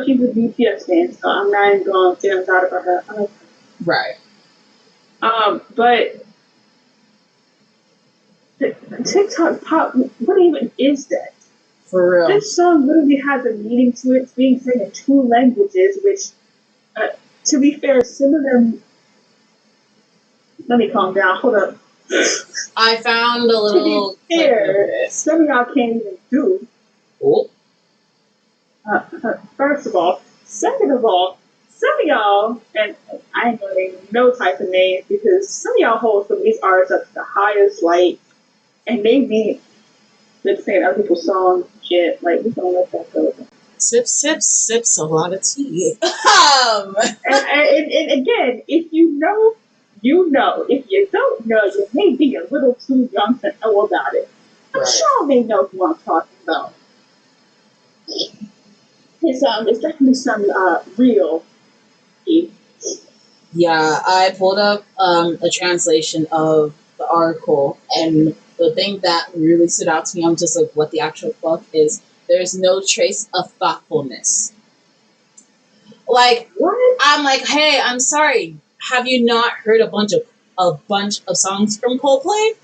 She's a BTS fan, so I'm not even going to get inside about her. Right. But the TikTok pop, what even is that? For real. This song literally has a meaning to it. It's being sang in 2 languages, which, to be fair, some of them. Let me calm down. Hold up. I found a little. To be fair, some of y'all can't even do. Oh. First of all. Second of all, some of y'all, and I ain't gonna name no type of names because some of y'all hold some of these artists up to the highest light, and they be lip sync other people's songs, shit. Like, we don't let that go. Sip, sip, sips a lot of tea. And again, if you know, you know. If you don't know, you may be a little too young to know about it. I'm sure they know who I'm talking about. There's definitely some real tea. Yeah, I pulled up a translation of the article, and the thing that really stood out to me, I'm just like, what the actual fuck is? There's no trace of thoughtfulness. Like, What? I'm like, hey, I'm sorry. Have you not heard a bunch of songs from Coldplay?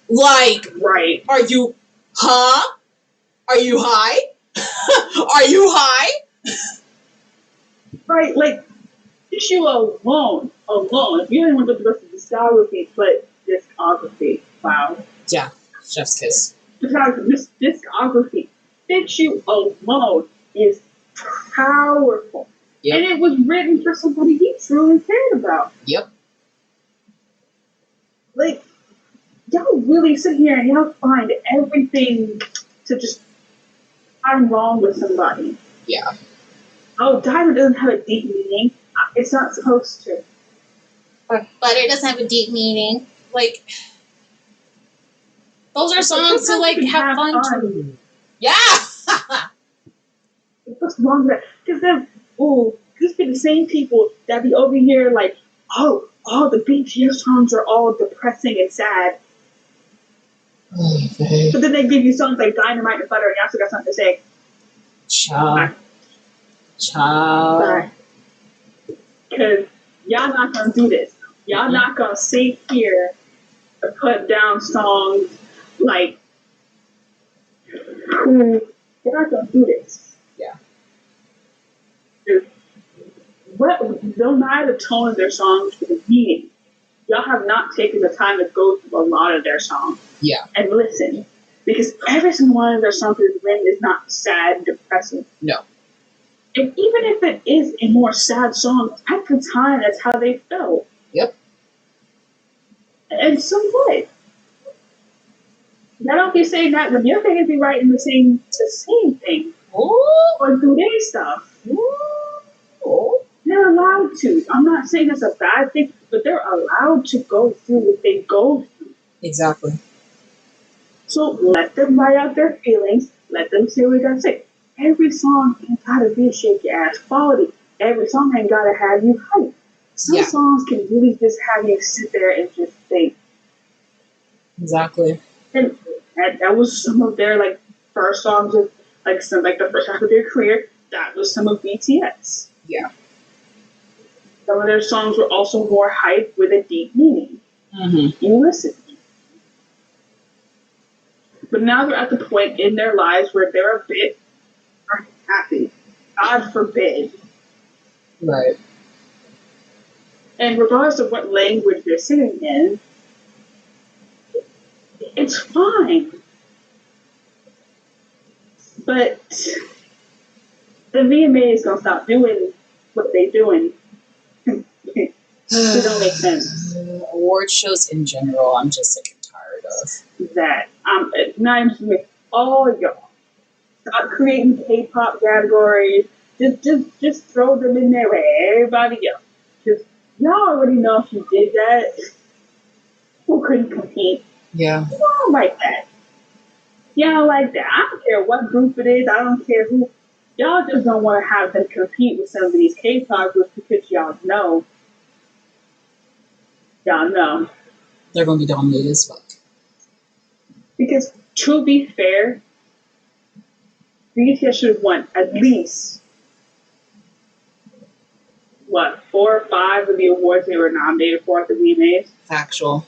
Like, Right. are you, huh? Are you high? Are you high? Right, like, issue alone. If you didn't want to go to discography, but discography. Wow. Yeah, chef's kiss. This discography, issue alone is powerful. Yep. And it was written for somebody he truly cared about. Yep. Like, y'all really sit here and y'all find everything to just find wrong with somebody. Yeah. Oh, Diamond doesn't have a deep meaning. It's not supposed to. But it doesn't have a deep meaning. Like, those are songs to like have fun to. Yeah. What's wrong with that? Because then, these be the same people that be over here like, oh, all the BTS songs are all depressing and sad. Okay. But then they give you songs like Dynamite and Butter, and you also got something to say. Ciao. Because y'all not going to do this. Y'all not going to sit here and put down songs like, you're not going to do this. Yeah. Don't matter the tone of their songs for the meaning. Y'all have not taken the time to go through a lot of their songs. Yeah. And listen. Because every single one of their songs is written is not sad and depressing. No. And even if it is a more sad song, at the time, that's how they felt. Yep. And so what? Now don't be saying that when your fans be writing the same thing. Ooh. Or do their stuff. Ooh. They're allowed to. I'm not saying that's a bad thing, but they're allowed to go through what they go through. Exactly. So let them write out their feelings. Let them say what they gotta say. Every song ain't gotta be shake your ass quality. Every song ain't gotta have you hype. Some songs can really just have you sit there and just think. Exactly. And that was some of their like first songs of like the first half of their career. That was some of BTS. Yeah. Some of their songs were also more hype with a deep meaning. Mm-hmm. You listen. But now they're at the point in their lives where they're a bit unhappy. God forbid. Right. And regardless of what language they're singing in, it's fine. But the VMA is gonna stop doing what they're doing. It don't make sense. Award shows in general, I'm just sick and tired of. That not even with all y'all. Stop creating K-pop categories. Just throw them in there with everybody else. Just y'all already know if you did that, who couldn't compete. Yeah. You don't like that. Y'all like that. I don't care what group it is. I don't care who. Y'all just don't want to have them compete with some of these K-pop groups because y'all know. They're going to be dominated as fuck. Because to be fair, BTS should have won at least 4 or 5 of the awards they were nominated for at the VMAs. Factual.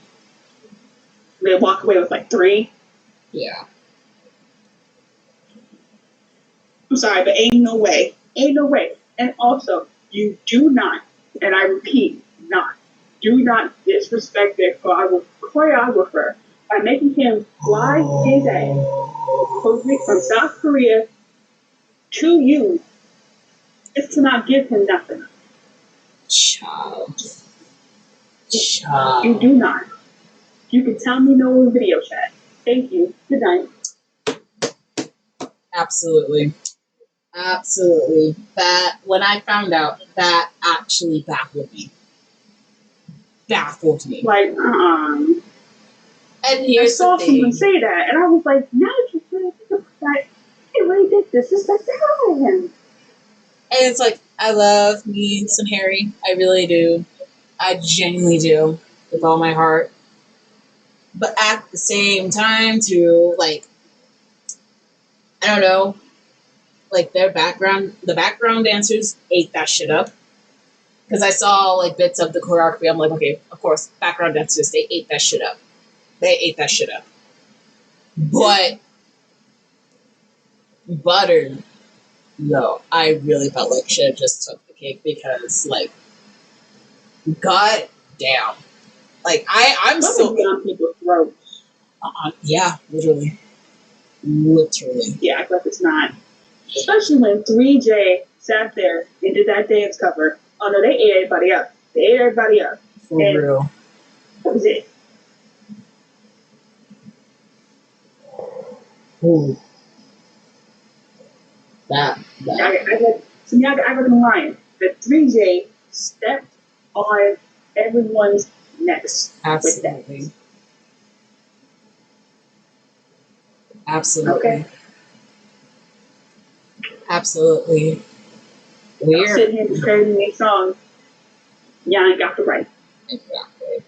They walk away with like 3. Yeah. I'm sorry, but ain't no way. Ain't no way. And also, you do not, and I repeat, do not disrespect their choreographer by making him fly his ass from South Korea to you just to not give him nothing. Child. You do not. You can tell me no in video chat. Thank you. Good night. Absolutely. Absolutely. That when I found out, that actually baffled me. Baffled me. Like, And I here's the saw someone thing. say that, and I was like, now that you really think about that, he really did disrespect the hell out of him. And it's like, I love me some Harry. I really do. I genuinely do. With all my heart. But at the same time, too, like, I don't know, like the background dancers ate that shit up. Because I saw like bits of the choreography. I'm like, okay, of course, background dancers, they ate that shit up. They ate that shit up. But Butter, no, I really felt like should have just took the cake because, like, god damn. Like, I'm What still. would be on people's throats? Yeah, literally. Literally. Yeah, I thought it's not. Especially when 3J sat there and did that dance cover. Oh no, they ate everybody up. They ate everybody up. For And real. that was it. Ooh. That. I got them lying. The 3J stepped on everyone's necks with that. Absolutely. Absolutely. Okay? Absolutely. Y'all We're. sitting here describing these songs. Y'all ain't got the right. Exactly.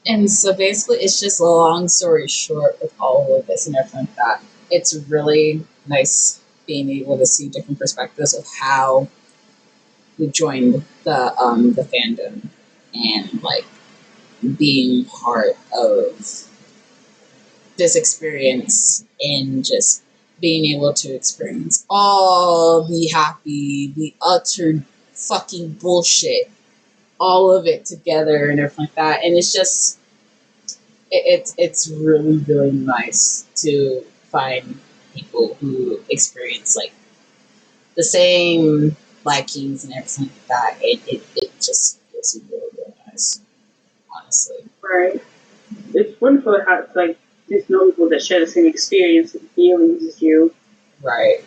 And so basically, it's just a long story short with all of this and everything like that. It's really nice being able to see different perspectives of how we joined the fandom and like being part of this experience and just being able to experience all the happy, the utter fucking bullshit, all of it together and everything like that. And it's just it's really really nice to find people who experience like the same likings and everything like that. It just feels really really nice, honestly. Right. It's wonderful how like just know people that share the same experience and feelings as you. Right.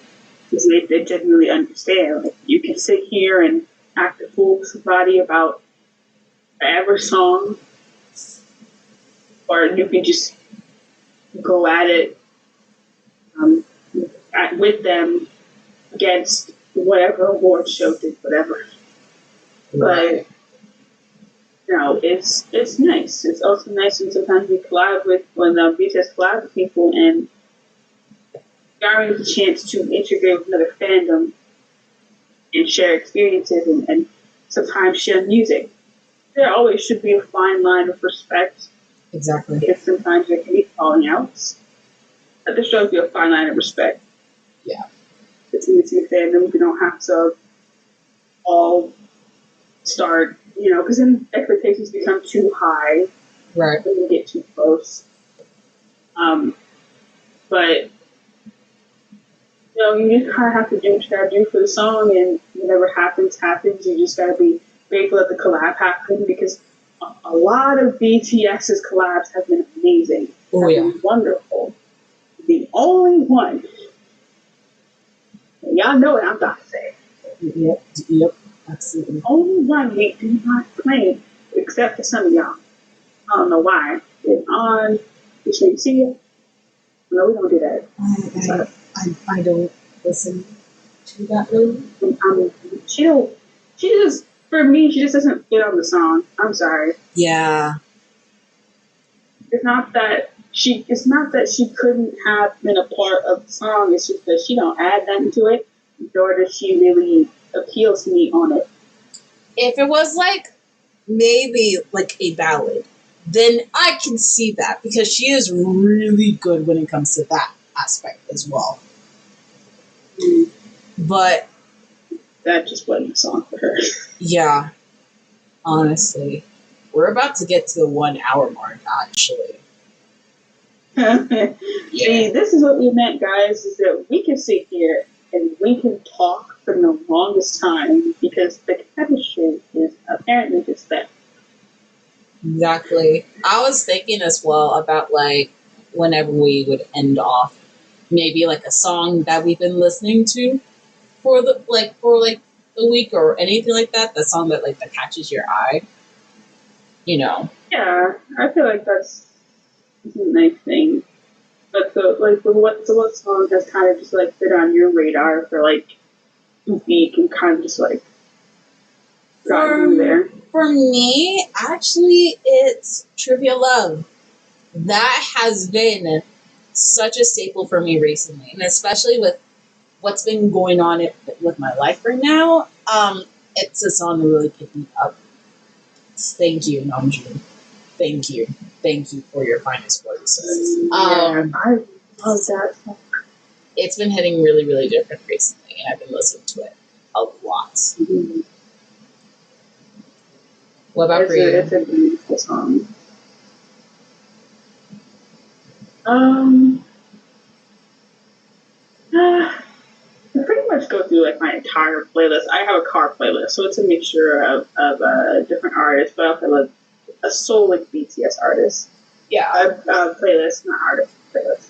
Because they genuinely understand. Like you can sit here and act a fool with somebody about whatever song, or you can just go at it with them against whatever award show did whatever. Right. But it's nice. It's also nice when sometimes we collab with when BTS collab with people and Gary has a chance to integrate with another fandom and share experiences and sometimes share music. There always should be a fine line of respect. Exactly. Because sometimes there can be falling outs. But there should be a fine line of respect. Yeah. Between the two fandoms, we don't have to all start, because then expectations become too high. Right. When we get too close. But you just kind of have to do what you gotta do for the song, and whatever happens, happens. You just gotta be grateful that the collab happened because a lot of BTS's collabs have been amazing. Oh yeah. Been wonderful. The only one, and y'all know what I'm about to say. Yep. Absolutely. The only one we do not claim, except for some of y'all. I don't know why. It's on. You should see it. No, we don't do that. I don't listen to that really. She just, for me, she just doesn't fit on the song. I'm sorry. Yeah. It's not that she couldn't have been a part of the song. It's just that she don't add nothing to it, nor does she really appeal to me on it. If it was like maybe like a ballad, then I can see that because she is really good when it comes to that aspect as well. But that just wasn't a song for her. Yeah, honestly, we're about to get to the 1 hour mark. Actually, See, this is what we meant, guys. Is that we can sit here and we can talk for the longest time because the chemistry is apparently just there. Exactly. I was thinking as well about like whenever we would end off maybe like a song that we've been listening to for the week or anything like that. The song that like that catches your eye, you know. Yeah, I feel like that's a nice thing. But what song has kind of just like been on your radar for like a week and kind of just like gotten you there? For me, actually, it's Trivia Love. That has been such a staple for me recently, and especially with what's been going on with my life right now. It's a song that really picked me up. Thank you, Namjoon. Thank you. Thank you for your finest words. Yeah, I love that song. It's been hitting really, really different recently, and I've been listening to it a lot. Mm-hmm. What about for you? It's a beautiful song. Um, I pretty much go through like my entire playlist. I have a car playlist, so it's a mixture of different artists, but I also have a soul like BTS artist. Yeah. A playlist, not artist, playlist.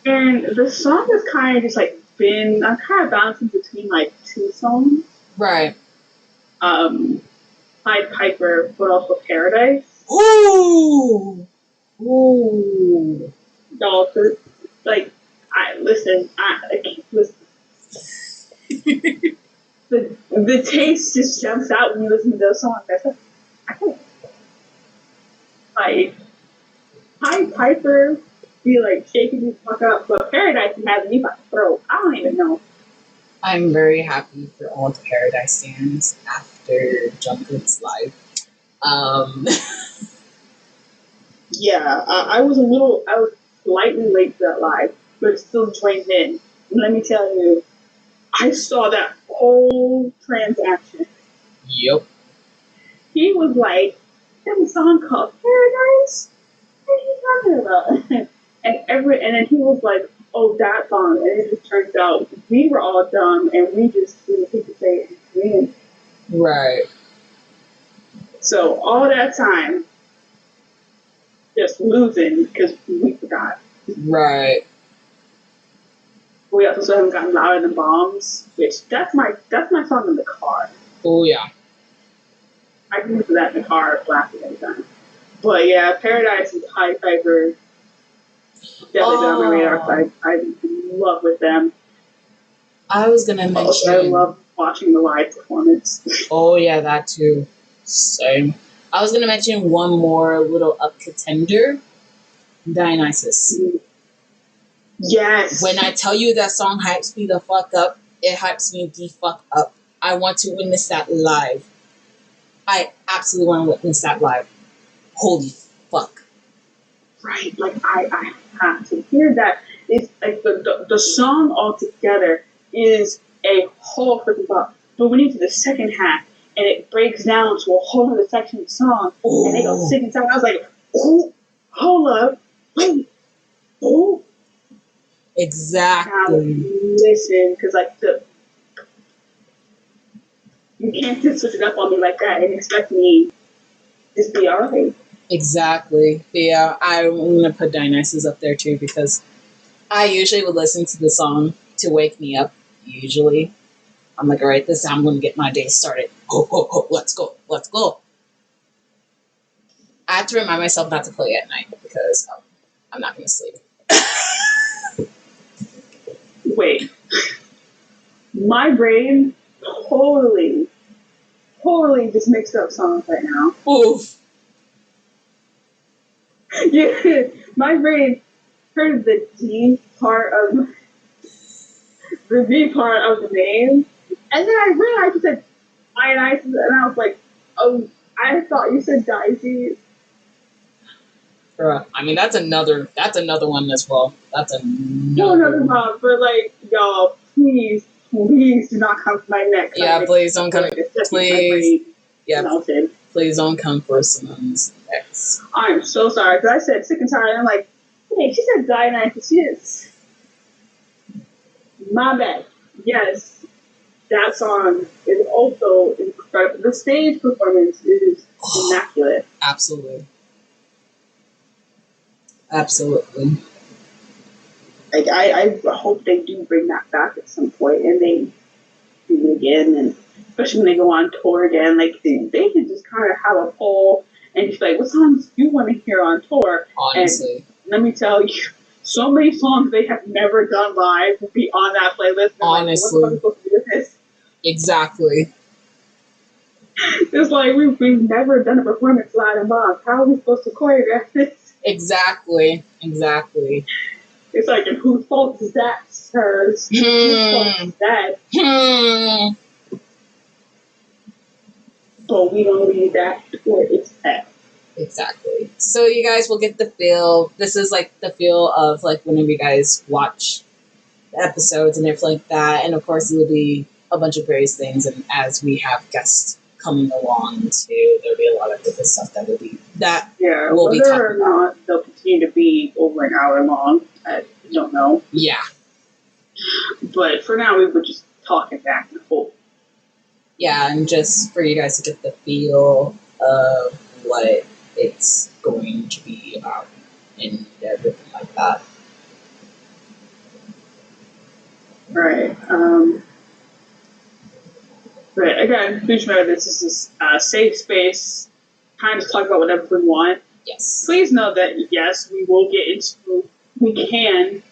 And the song has kind of just like been, I'm kind of bouncing between like two songs. Right. Pied Piper, but also Paradise. Ooh! Ooh! Y'all, like, I can't listen. The taste just jumps out when you listen to those songs. I can't. Like, Pied Piper be like shaking you fuck up, but Paradise has me by the throat. I don't even know. I'm very happy for all the Paradise stands after Jungkook's life. Yeah, I was slightly late to that live, but still joined in. And let me tell you, I saw that whole transaction. Yep. He was like, "There's a song called Paradise. What are you talking about?" And then he was like, "Oh, that song." And it just turns out we were all dumb and we just didn't think to say it. Right. So all that time, just losing because we forgot. Right. We also haven't gotten Louder Than Bombs, which that's my song in the car. Oh yeah. I can listen to that in the car blasting every time. But yeah, Paradise and Pied Piper definitely been on my radar. I'm in love with them. I was gonna mention. Also, I love watching the live performance. Oh yeah, that too. Same. I was gonna mention one more little up contender, Dionysus. Yes. When I tell you that song hypes me the fuck up, it hypes me the fuck up. I want to witness that live. I absolutely want to witness that live. Holy fuck. Right, like I have to hear that. It's like the song altogether is a whole freaking thought. But when you get to the second half and it breaks down to a whole other section of the song, ooh, and they go singing song, I was like, oh, hold up, wait, oh. Exactly. Now, listen, because like you can't just switch it up on me like that and expect me to be alright. Exactly. But yeah, I'm gonna put Dionysus up there too because I usually would listen to the song to wake me up. Usually, I'm like, all right, this time I'm gonna get my day started. Go, let's go, let's go. I have to remind myself not to play at night because I'm not gonna sleep. Wait, my brain totally just mixed up songs right now. Oof. Yeah, my brain heard the D part of the name, and then I realized you said Dionysus, and I was like, oh, I thought you said Dionysus. I mean, that's another one as well. That's another one. But like, y'all, please do not come for my neck. Yeah, please don't come. Please, yeah, melted. Please don't come for someone's necks. I'm so sorry because I said sick and tired. And I'm like, hey, she said Dionysus. She is. My bad. Yes, that song is also incredible. The stage performance is immaculate. Absolutely. Absolutely. Like I hope they do bring that back at some point, and they do it again, and especially when they go on tour again, like they can just kind of have a poll and just like, what songs do you want to hear on tour? Honestly. And let me tell you, so many songs they have never done live will be on that playlist. Honestly. Like, what the fuck are we supposed to do with this? Exactly. It's like we've never done a performance live in Bob. How are we supposed to choreograph this? Exactly. It's like, and whose fault is that, sirs? Whose fault is that? But we don't leave that where it's at. Exactly. So you guys will get the feel. This is like the feel of like whenever you guys watch the episodes and everything like that. And of course, it will be a bunch of various things. And as we have guests coming along too, there'll be a lot of different stuff that will be we'll be talking whether or not they'll continue to be over an hour long, I don't know. Yeah. But for now, we were just talking back and forth. Yeah, and just for you guys to get the feel of what it's going to be about and everything like that. Right. But again, please remember this is a safe space, time to talk about whatever we want. Yes. Please know that, yes, we can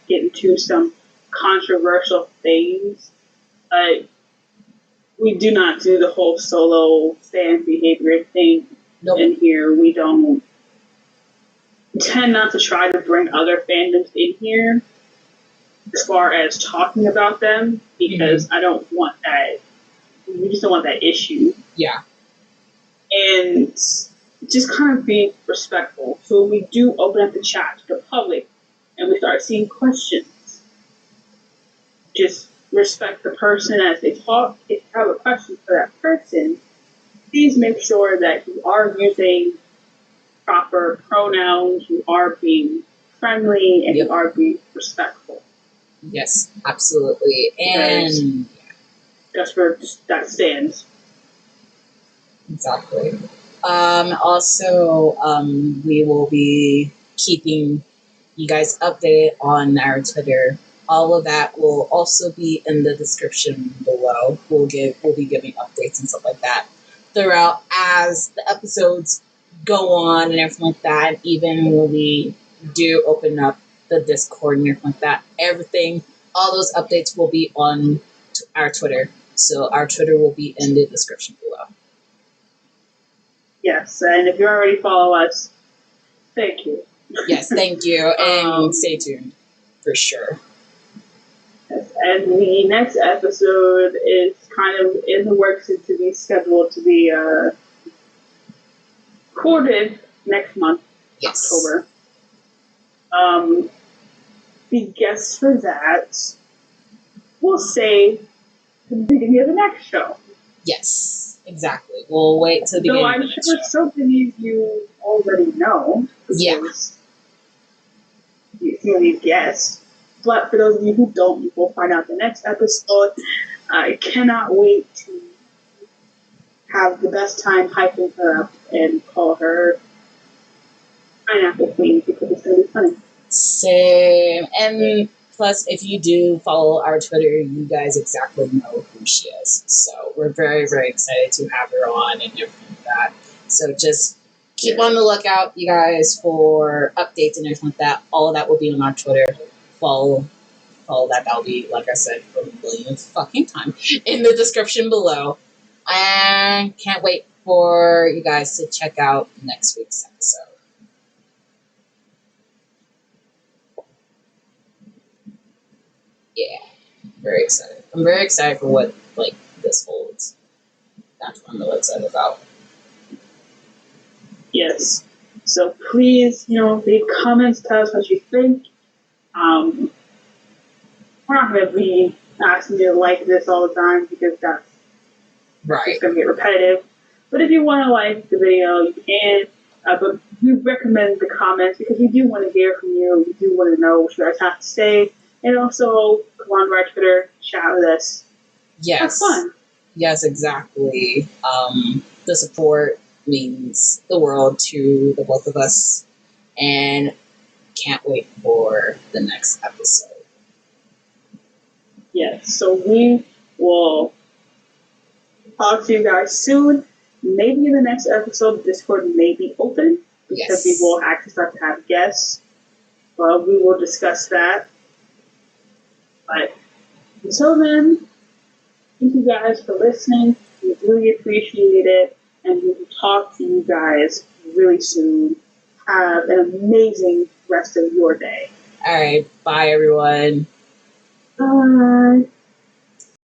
get into some controversial things, but we do not do the whole solo fan behavior thing. Nope. In here. We don't tend not to try to bring other fandoms in here as far as talking about them, because I don't want that. We just don't want that issue. Yeah. And just kind of be respectful. So when we do open up the chat to the public and we start seeing questions, just respect the person as they talk. If you have a question for that person, please make sure that you are using proper pronouns, you are being friendly, and you are being respectful. Yes, absolutely. And that's where that stands. Exactly. Also, we will be keeping you guys updated on our Twitter. All of that will also be in the description below. We'll be giving updates and stuff like that throughout as the episodes go on and everything like that. Even when we do open up the Discord and everything like that, everything, all those updates will be on our Twitter. So our Twitter will be in the description below. Yes, and if you already follow us, thank you. Yes, thank you, and stay tuned for sure. Yes, and the next episode is kind of in the works and to be scheduled to be recorded next month, October. The guests for that we'll say the beginning of the next show. Yes, exactly. We'll wait till the beginning. Though I'm sure so many of you already know. Yes. You know, guests. But for those of you who don't, you will find out the next episode. I cannot wait to have the best time hyping her up and call her Pineapple Queen because it's going to be funny. Same. And plus, if you do follow our Twitter, you guys exactly know who she is. So we're very, very excited to have her on and everything like that. So just keep on the lookout, you guys, for updates and everything like that. All of that will be on our Twitter. Follow that. That'll be, like I said, for the millionth fucking time in the description below. And can't wait for you guys to check out next week's episode. Yeah, very excited. I'm very excited for what this holds. That's what I'm really excited about. Yes. So please, leave comments, tell us what you think. We're not going to be asking you to like this all the time because that's right. It's going to get repetitive. But if you want to like the video, you can. But we recommend the comments because we do want to hear from you. We do want to know what you guys have to say. And also, come on to our Twitter, chat with us. Yes. Have fun. Yes, exactly. The support means the world to the both of us. And can't wait for the next episode. Yes, so we will talk to you guys soon. Maybe in the next episode, Discord may be open because we will actually start to have guests. But we will discuss that. But until then, thank you guys for listening. We really appreciate it. And we will talk to you guys really soon. Have an amazing rest of your day. All right. Bye, everyone. Bye.